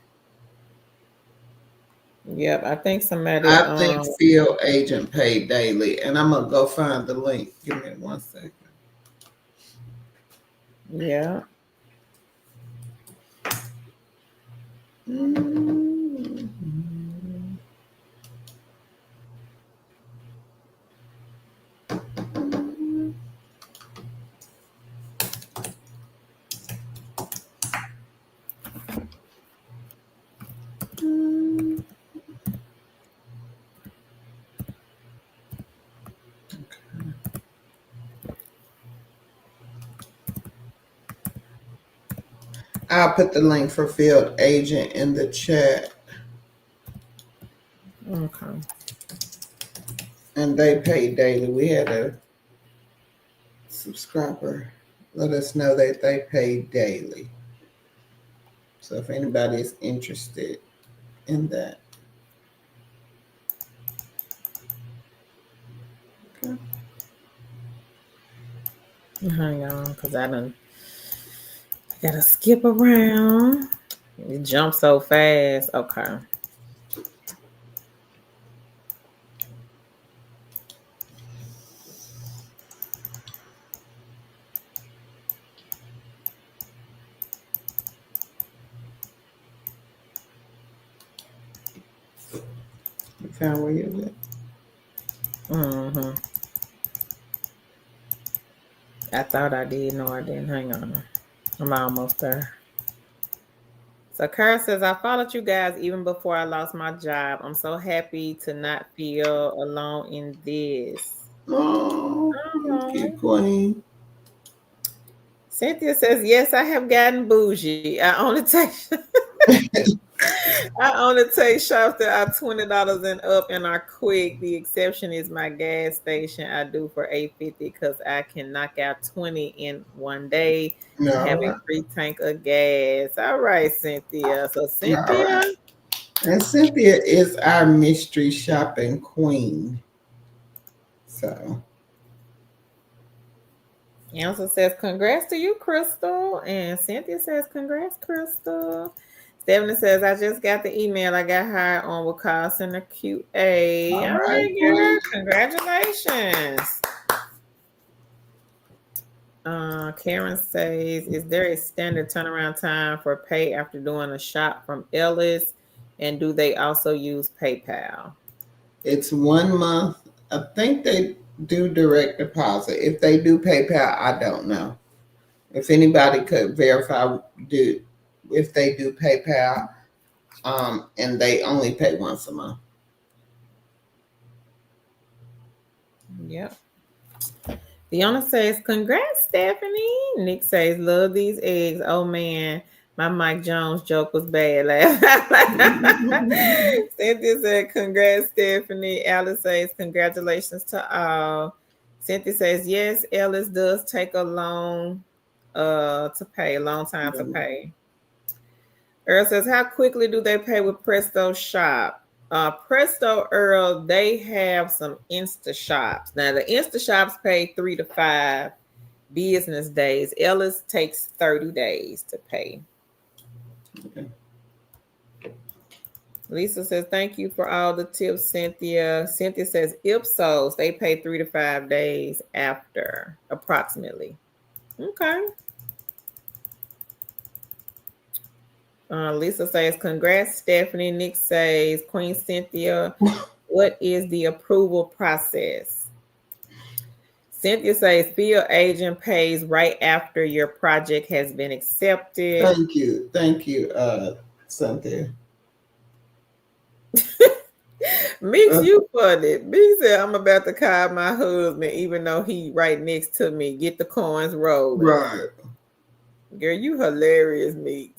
yep, I think somebody I think Field Agent paid daily. And I'm going to go find the link. Give me 1 second. yeah. Mm-hmm. I'll put the link for Field Agent in the chat. Okay. And they pay daily. We had a subscriber let us know that they pay daily. So if anybody is interested in that. Okay. Hang on, because I gotta skip around. You jump so fast. Okay. You found where you're at? Mm-hmm. I thought I did. No, I didn't. Hang on. I'm almost there. So Kara says, I followed you guys even before I lost my job. I'm so happy to not feel alone in this. Oh, thank you, Oh. Queen. Cynthia says, yes, I have gotten bougie. I only take shops that are $20 and up and are quick. The exception is my gas station. I do for $8.50 because I can knock out 20 in one day and All have a right. free tank of gas. All right, Cynthia. So All Cynthia, right. And Cynthia is our mystery shopping queen. So Ansel says, congrats to you, Crystal. And Cynthia says, congrats, Crystal. Stephanie says, I just got the email. I got hired on with call center QA. all All right, right, Queen. girl. Congratulations. Karen says, is there a standard turnaround time for pay after doing a shop from Ellis? And do they also use PayPal? It's 1 month. I think they do direct deposit. If they do PayPal, I don't know. If anybody could verify if they do PayPal, and they only pay once a month. Yep. Fiona says, congrats, Stephanie. Nick says, love these eggs. Oh man, my Mike Jones joke was bad last. Cynthia said, congrats, Stephanie. Alice says, congratulations to all. Cynthia says, yes, Ellis does take a long time to pay. Earl says, how quickly do they pay with Presto Shop? Presto Earl, they have some Insta shops. Now the Insta shops pay 3 to 5 business days. Ellis takes 30 days to pay. Okay. Lisa says, thank you for all the tips, Cynthia. Cynthia says, Ipsos, they pay 3 to 5 days after, approximately. Okay. Lisa says, congrats, Stephanie. Nick says, Queen Cynthia, what is the approval process? Cynthia says, field agent pays right after your project has been accepted. Thank you, Cynthia. Meeks, you funny. Meeks said, I'm about to call my husband, even though he right next to me. Get the coins rolling. Right. Girl, you hilarious, Meeks.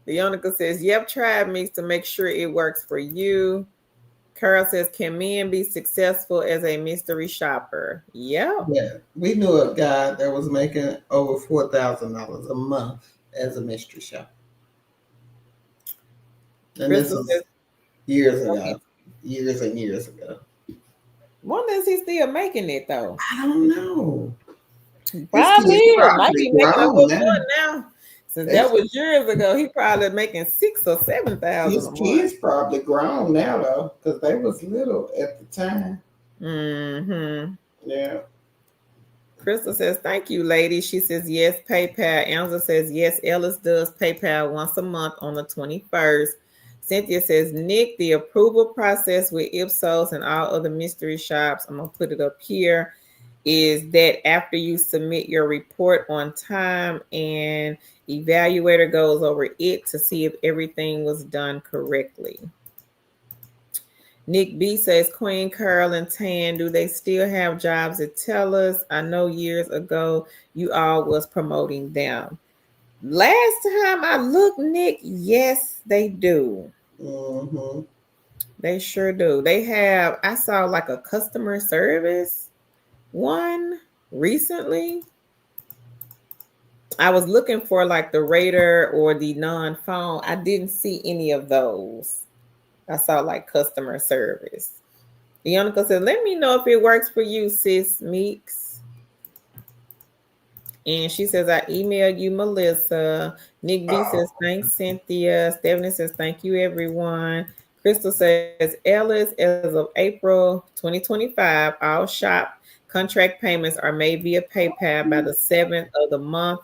Leonica says, yep, try Meeks to make sure it works for you. Carol says, can men be successful as a mystery shopper? Yeah. Yeah. We knew a guy that was making over $4,000 a month as a mystery shopper. And Crystal this is years ago. Okay. Years and years ago. Wonder is he still making it though? I don't know. Probably might be making a little more now. Since that was years ago, he probably making $6,000 or $7,000. His kids probably grown now though, because they was little at the time. Mm-hmm. Yeah. Crystal says, thank you, lady. She says, yes, PayPal. Elza says, yes, Ellis does PayPal once a month on the 21st. Cynthia says, Nick, the approval process with Ipsos and all other mystery shops, I'm going to put it up here, is that after you submit your report on time and evaluator goes over it to see if everything was done correctly. Nick B says, Queen, Carol, and Tan, do they still have jobs at Tellus? I know years ago you all was promoting them. Last time I looked, Nick, yes, they do. Mm-hmm. They sure do. They have, I saw like a customer service one recently. I was looking for like the Raider or the non-phone. I didn't see any of those. I saw like customer service. Ionica said, let me know if it works for you, sis Meeks. And she says, I emailed you, Melissa. Nick B says, thanks, Cynthia. Stephanie says, thank you, everyone. Crystal says, Ellis, as of April 2025, all shop contract payments are made via PayPal by the 7th of the month,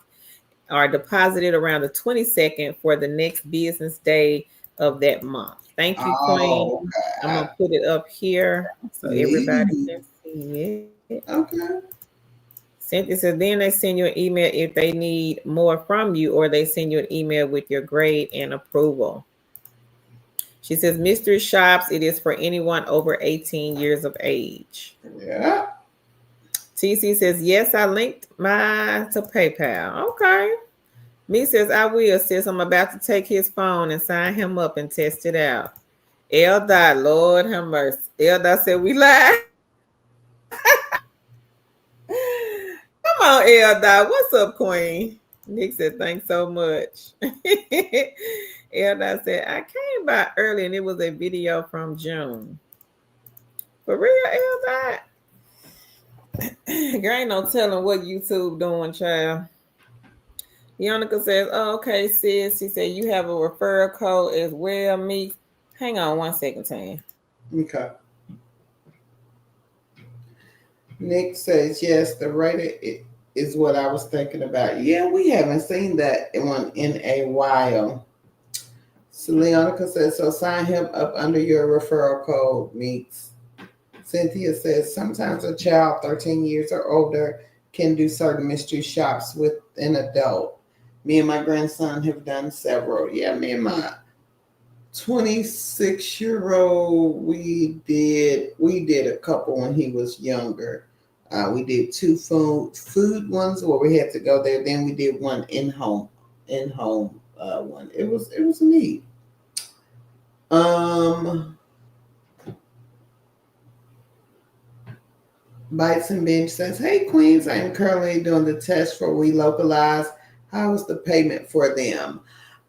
are deposited around the 22nd for the next business day of that month. Thank you, Queen. Okay. I'm going to put it up here so everybody can see it. Okay. Cynthia said, then they send you an email if they need more from you, or they send you an email with your grade and approval. She says, mystery shops, it is for anyone over 18 years of age. Yeah. TC says, yes, I linked mine to PayPal. Okay. Me says, I will, sis. I'm about to take his phone and sign him up and test it out. Eldad, Lord have mercy. Eldad said, we lied. Come on, Eldad. What's up, Queen? Nick said, thanks so much. Eldad said, I came by early and it was a video from June. For real, Eldad? Girl, ain't no telling what YouTube doing, child. Ionica says, oh, okay, sis. She said, you have a referral code as well, me. Hang on 1 second, Tan. Okay. Nick says, yes, the Raider is what I was thinking about. Yeah, we haven't seen that one in a while. So Leonica says, so sign him up under your referral code, Meeks. Cynthia says, sometimes a child 13 years or older can do certain mystery shops with an adult. Me and my grandson have done several. Yeah, me and my 26-year-old, we did a couple when he was younger. We did two food ones where we had to go there. Then we did one in home one. It was neat. Bites and Binge says, hey Queens, I am currently doing the test for We Localize. How is the payment for them?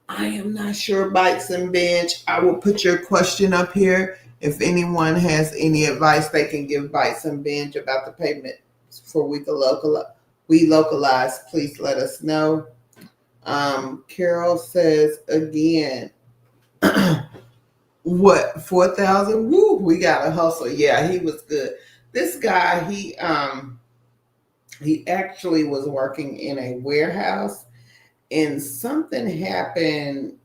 I am not sure, Bites and Binge. I will put your question up here. If anyone has any advice they can give Bites and Binge about the payment for We Localize, please let us know. Carol says again, what, 4,000? Woo, we got to hustle. Yeah, he was good. This guy, he actually was working in a warehouse, and something happened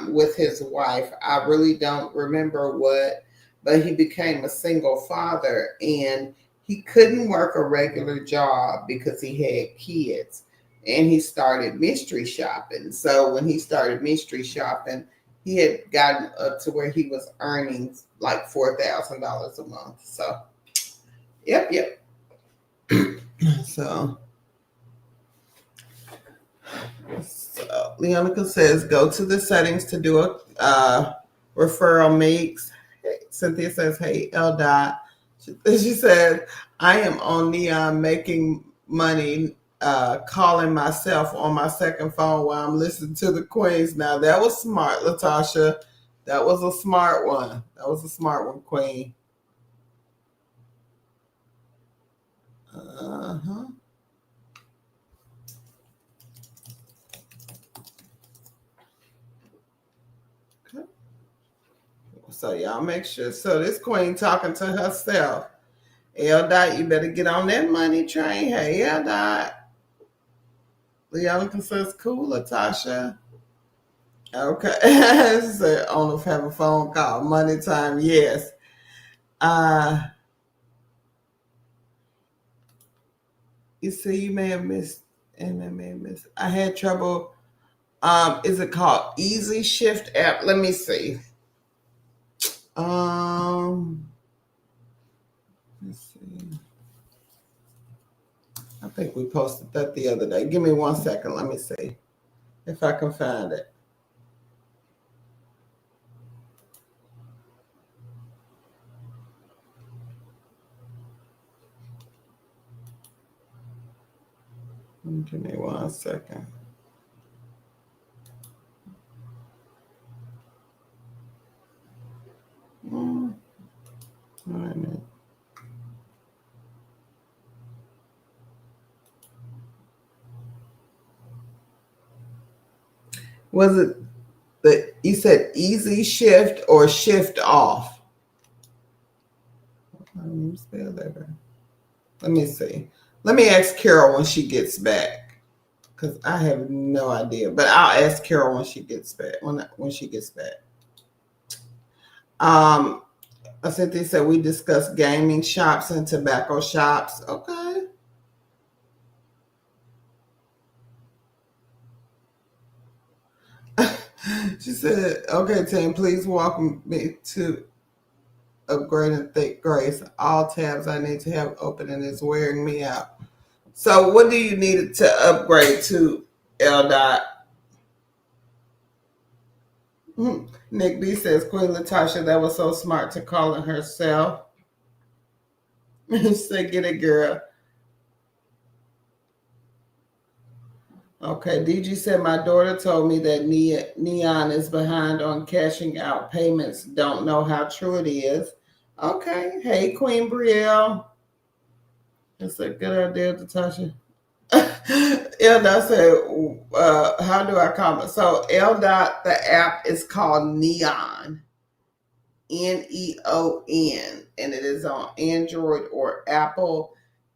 with his wife. I really don't remember what, but he became a single father, and he couldn't work a regular job because he had kids, and he started mystery shopping. So when he started mystery shopping, he had gotten up to where he was earning like $4,000 a month. So, yep. So Leonica says, go to the settings to do a referral mix. Cynthia says, hey, L. Dot. She said, I am on Neon making money, calling myself on my second phone while I'm listening to the Queens. Now, that was smart, Latasha. That was a smart one. That was a smart one, Queen. Uh-huh. So y'all make sure. So this Queen talking to herself. L. Dot, you better get on that money train. Hey, L. Dot. Leonica says, cool, Latasha. Okay. She said, on have a phone call. Money time, yes. You see, you may have missed, and I may have missed. I had trouble. Is it called Easy Shift app? Let me see. Let's see. I think we posted that the other day. Give me 1 second. Let me see if I can find it. Give me 1 second. All right. Was it you said easy shift or shift off? Let me spell that. Let me see. Let me ask Carol when she gets back, because I have no idea. But I'll ask Carol when she gets back. When she gets back. Cynthia said we discussed gaming shops and tobacco shops. Okay. She said, okay, Tim, please walk me to upgrade and thick grace. All tabs I need to have open and it's wearing me out. So what do you need to upgrade to, L. Dot? Nick B says, Queen Latasha, that was so smart to call it herself. She said, get it, girl. Okay, DG said, my daughter told me that Neon is behind on cashing out payments. Don't know how true it is. Okay. Hey, Queen Brielle. That's a good idea, Natasha. L. Dot said, how do I comment? So L. Dot, the app is called Neon. Neon. And it is on Android or Apple.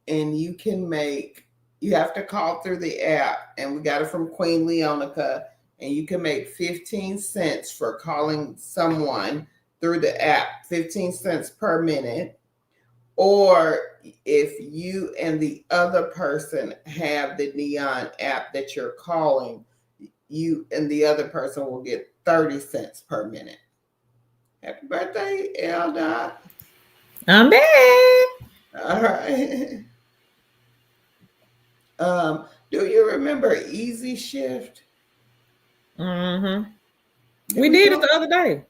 And you can make You have to call through the app, and we got it from Queen Leonica. And you can make 15 cents for calling someone through the app, 15 cents per minute. Or if you and the other person have the Neon app that you're calling, you and the other person will get 30 cents per minute. Happy birthday, Elda. I'm back. All right. Do you remember Easy Shift? Mm-hmm. Did We we did it go the other day.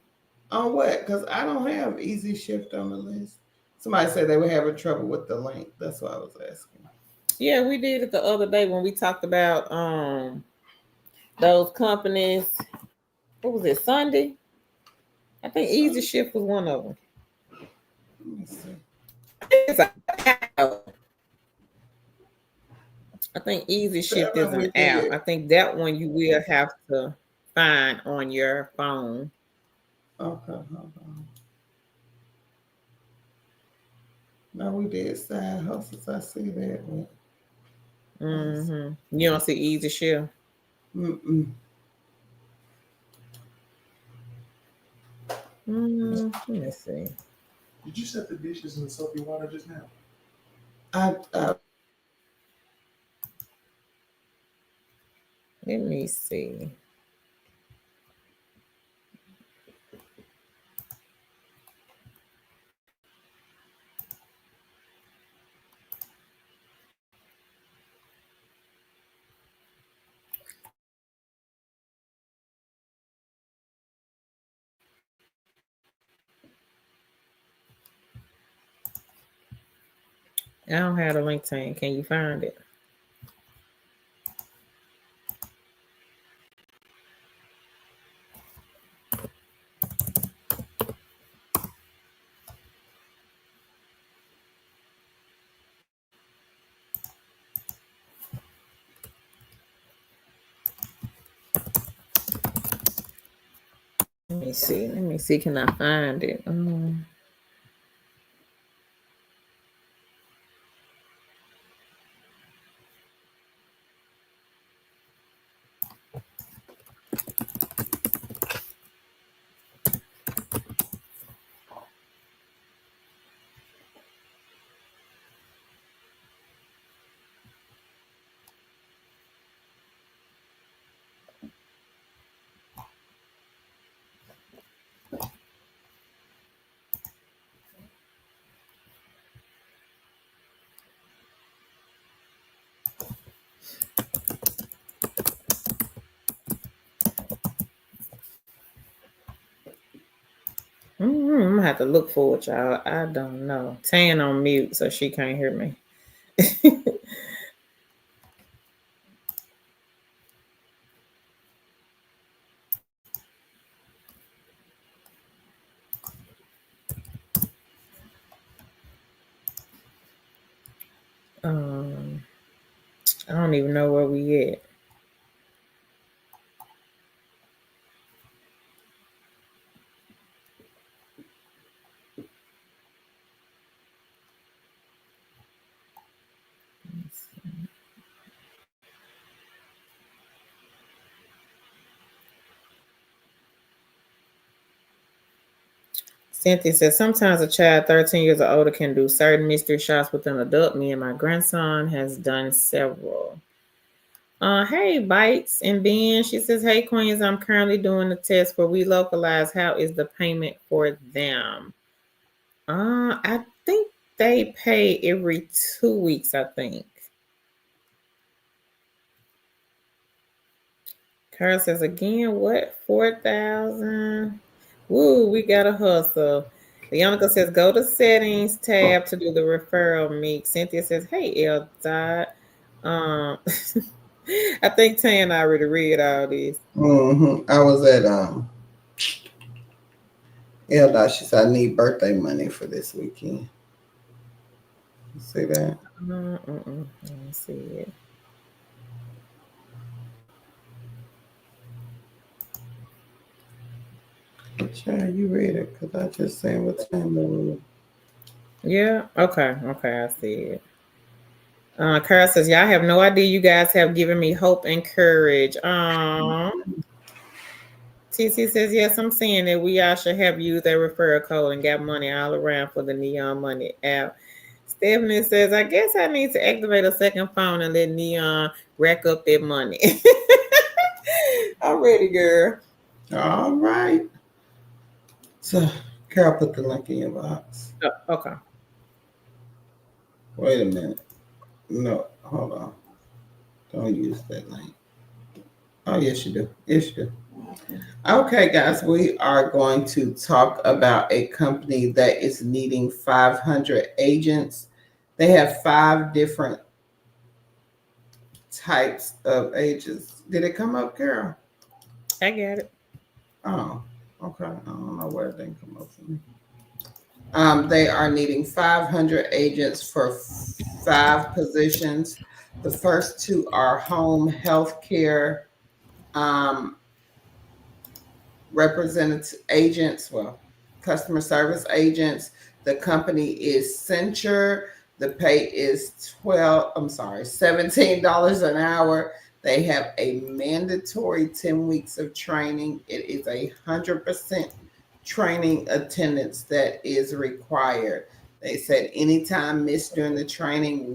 on what? Because I don't have Easy Shift on the list. Somebody said they were having trouble with the link. That's why I was asking. Yeah, we did it the other day when we talked about those companies. What was it, Sunday? I think Easy Shift was one of them. Let me see. It's an app. I think Easy Shift is 7 an we app. did. I think that one you will have to find on your phone. Okay, hold on. No, we did side hustles. I see that one. Mm-hmm. You don't see Easy Shift. Mm-mm. Let me see. Did you set the dishes in the soapy water just now? I Let me see. I don't have the link chain. Can you find it? Let me see. Let me see. Can I find it? I'm gonna have to look for it, y'all. I don't know. Tan on mute, so she can't hear me. um, I don't even know where we at. Cynthia says sometimes a child 13 years or older can do certain mystery shots with an adult. Me and my grandson has done several. Hey, Bites and Ben. She says, "Hey, Queens. I'm currently doing the test for We Localize. How is the payment for them? I think they pay every 2 weeks. I think." Carl says again, what? 4,000? Woo, we got a hustle. Leonica says, go to settings tab to do the referral mix. Cynthia says, hey, L dot. I think Tan already read all this. I was at Elda. She said I need birthday money for this weekend. You see that? Let me see it. Child, you read it because I just saying what time it was. Yeah. Okay. I see it. Carl says, y'all have no idea. You guys have given me hope and courage. TC says, yes, I'm seeing it. We all should have used a referral code and got money all around for the Neon Money app. Stephanie says, I guess I need to activate a second phone and let Neon rack up that money. I'm ready, girl. All right. So, Carol put the link in your box. Oh, okay. Wait a minute. No, hold on. Don't use that link. Oh, yes, you do. Yes, you do. Okay, guys, we are going to talk about a company that is needing 500 agents. They have 5 different types of agents. Did it come up, Carol? I got it. Oh, okay. I don't know where it didn't come up for me. They are needing 500 agents for 5 positions. The first 2 are home health care representative agents, customer service agents. The company is Accenture. The pay is $17 an hour. They have a mandatory 10 weeks of training. It is 100% training attendance that is required. They said any time missed during the training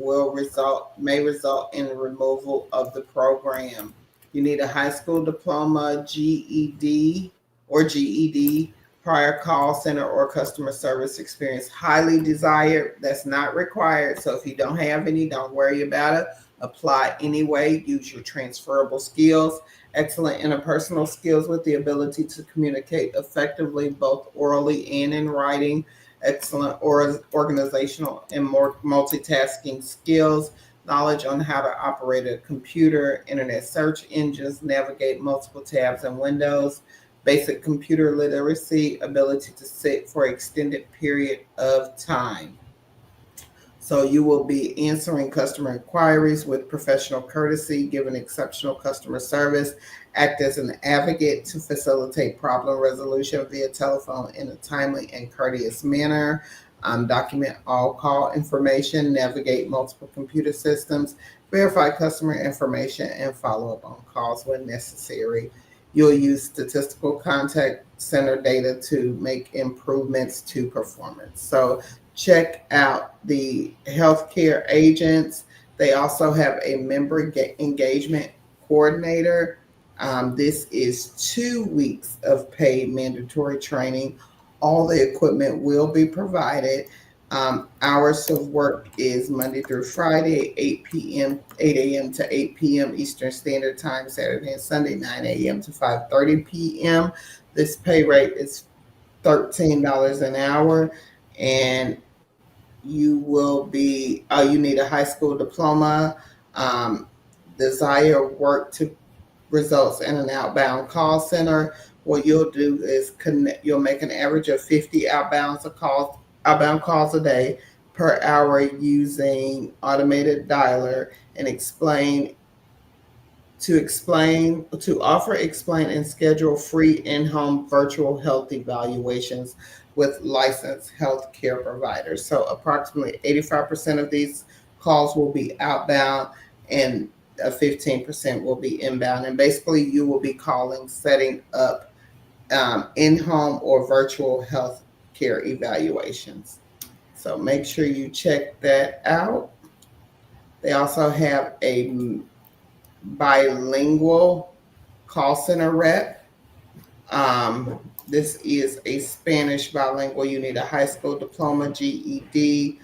may result in removal of the program. You need a high school diploma, GED, prior call center or customer service experience. Highly desired. That's not required. So if you don't have any, don't worry about it. Apply anyway. Use your transferable skills. Excellent interpersonal skills with the ability to communicate effectively, both orally and in writing. Excellent organizational and multitasking skills. Knowledge on how to operate a computer, internet search engines, navigate multiple tabs and windows. Basic computer literacy, ability to sit for an extended period of time. So you will be answering customer inquiries with professional courtesy, giving exceptional customer service, act as an advocate to facilitate problem resolution via telephone in a timely and courteous manner, document all call information, navigate multiple computer systems, verify customer information, and follow up on calls when necessary. You'll use statistical contact center data to make improvements to performance. So check out the healthcare agents. They also have a member engagement coordinator. This is 2 weeks of paid mandatory training. All the equipment will be provided. Hours of work is Monday through Friday, 8 a.m. to 8 p.m. Eastern Standard Time, Saturday and Sunday, 9 a.m. to 5:30 p.m. This pay rate is $13 an hour, and you need a high school diploma. Desire work to results in an outbound call center. What you'll do is you'll make an average of 50 outbound calls a day per hour using automated dialer, and offer, explain, and schedule free in-home virtual health evaluations with licensed healthcare providers. So approximately 85% of these calls will be outbound and 15% will be inbound. And basically you will be calling, setting up in-home or virtual health care evaluations. So make sure you check that out. They also have a bilingual call center rep. This is a Spanish bilingual. You need a high school diploma, GED,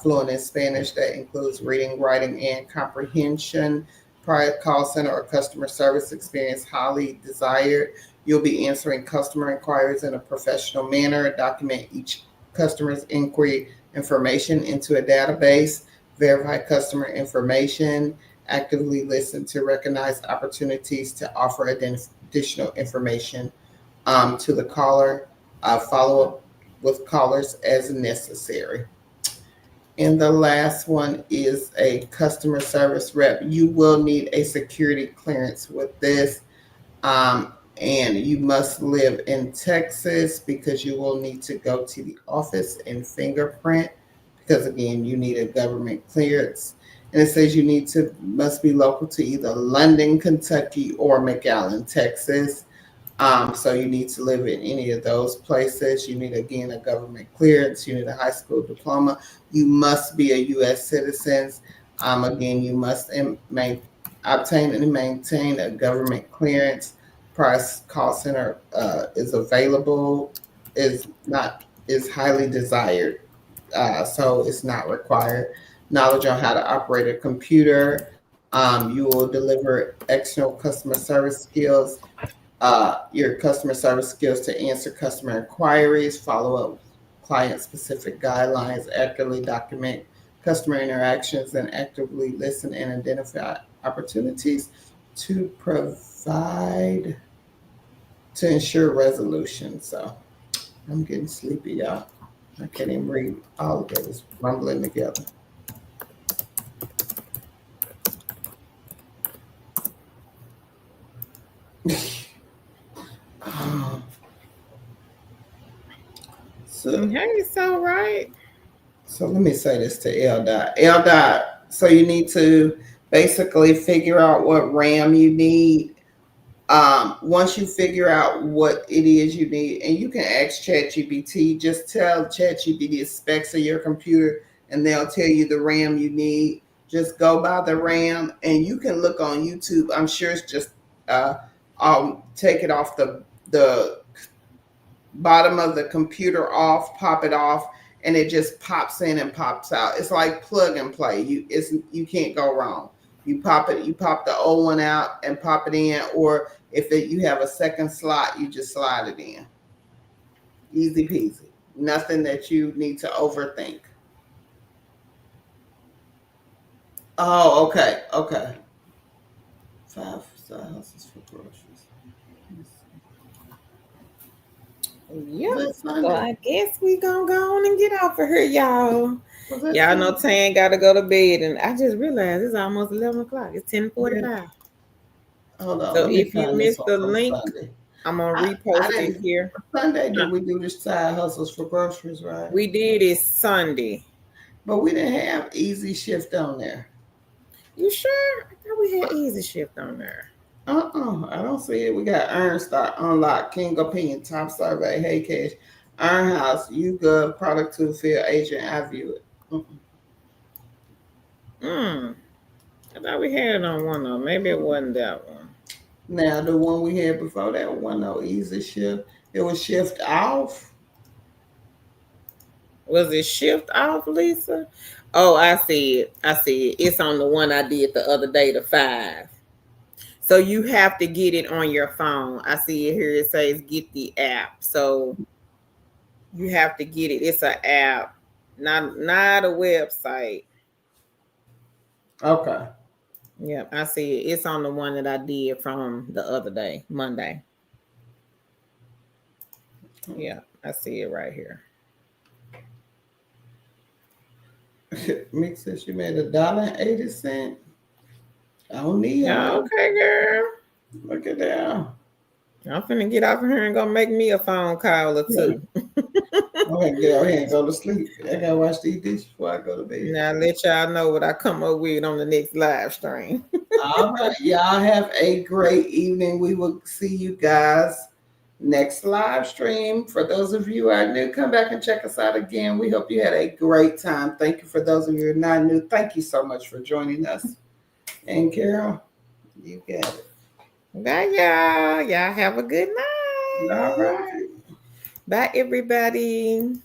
fluent in Spanish that includes reading, writing, and comprehension. Prior call center or customer service experience, highly desired. You'll be answering customer inquiries in a professional manner, document each customer's inquiry information into a database, verify customer information, actively listen to recognize opportunities to offer additional information to the caller, follow up with callers as necessary. And the last one is a customer service rep. You will need a security clearance with this. And you must live in Texas because you will need to go to the office and fingerprint because, again, you need a government clearance. And it says you must be local to either London, Kentucky, or McAllen, Texas. So you need to live in any of those places. You need, again, a government clearance. You need a high school diploma. You must be a U.S. citizen. Again, you must obtain and maintain a government clearance. Price call center is available. Is highly desired. So it's not required. Knowledge on how to operate a computer. You will deliver excellent customer service skills. Your customer service skills to answer customer inquiries, follow up client-specific guidelines, accurately document customer interactions, and actively listen and identify opportunities to provide to ensure resolution. So I'm getting sleepy, y'all. I can't even read all of it. It's rumbling together. Hey, it's all right. So let me say this to LDOT. LDOT, so you need to basically figure out what RAM you need. Once you figure out what it is you need, and you can ask ChatGPT, just tell ChatGPT the specs of your computer and they'll tell you the RAM you need. Just go by the RAM and you can look on YouTube. I'm sure it's just take it off the bottom of the computer off, pop it off, and it just pops in and pops out. It's like plug and play. You can't go wrong. You pop the old one out and pop it in, or if you have a second slot, you just slide it in. Easy peasy. Nothing that you need to overthink. Oh, okay. 5 side hustles for groceries. Yep. So I guess we gonna go on and get off of here, y'all. Y'all know Tan got to go to bed, and I just realized it's almost 11 o'clock. It's 10:45. Hold on. So if you missed the link, Sunday. I'm gonna repost it here. Sunday, did we do the side hustles for groceries, right? We did it Sunday. But we didn't have easy shift on there. You sure? I thought we had easy shift on there. I don't see it. We got Earn Start, Unlock, King Opinion, Top Survey, Hey Cash, Earn House, YouGov, Product to Field Agent. I view it. I thought we had it on one of them. Maybe it wasn't that one. Now the one we had before that one, no easy shift. It was shift off. Was it shift off, Lisa? Oh, I see it. It's on the one I did the other day, the 5. So you have to get it on your phone. I see it here. It says get the app. So you have to get it. It's an app, not a website. Okay. Yeah, I see it. It's on the one that I did from the other day, Monday. Yeah, I see it right here. Mick says you made $1.80. I don't need it. Okay, girl. Look at that. I'm finna get off of here and go make me a phone call or two. I'm gonna get out here and go to sleep. I gotta wash these dishes before I go to bed. Now let y'all know what I come up with on the next live stream. All right, y'all have a great evening. We will see you guys next live stream. For those of you who are new, come back and check us out again. We hope you had a great time. Thank you for those of you who are not new. Thank you so much for joining us. And Carol, you got it. Bye, y'all. Y'all have a good night. All right. Bye, everybody.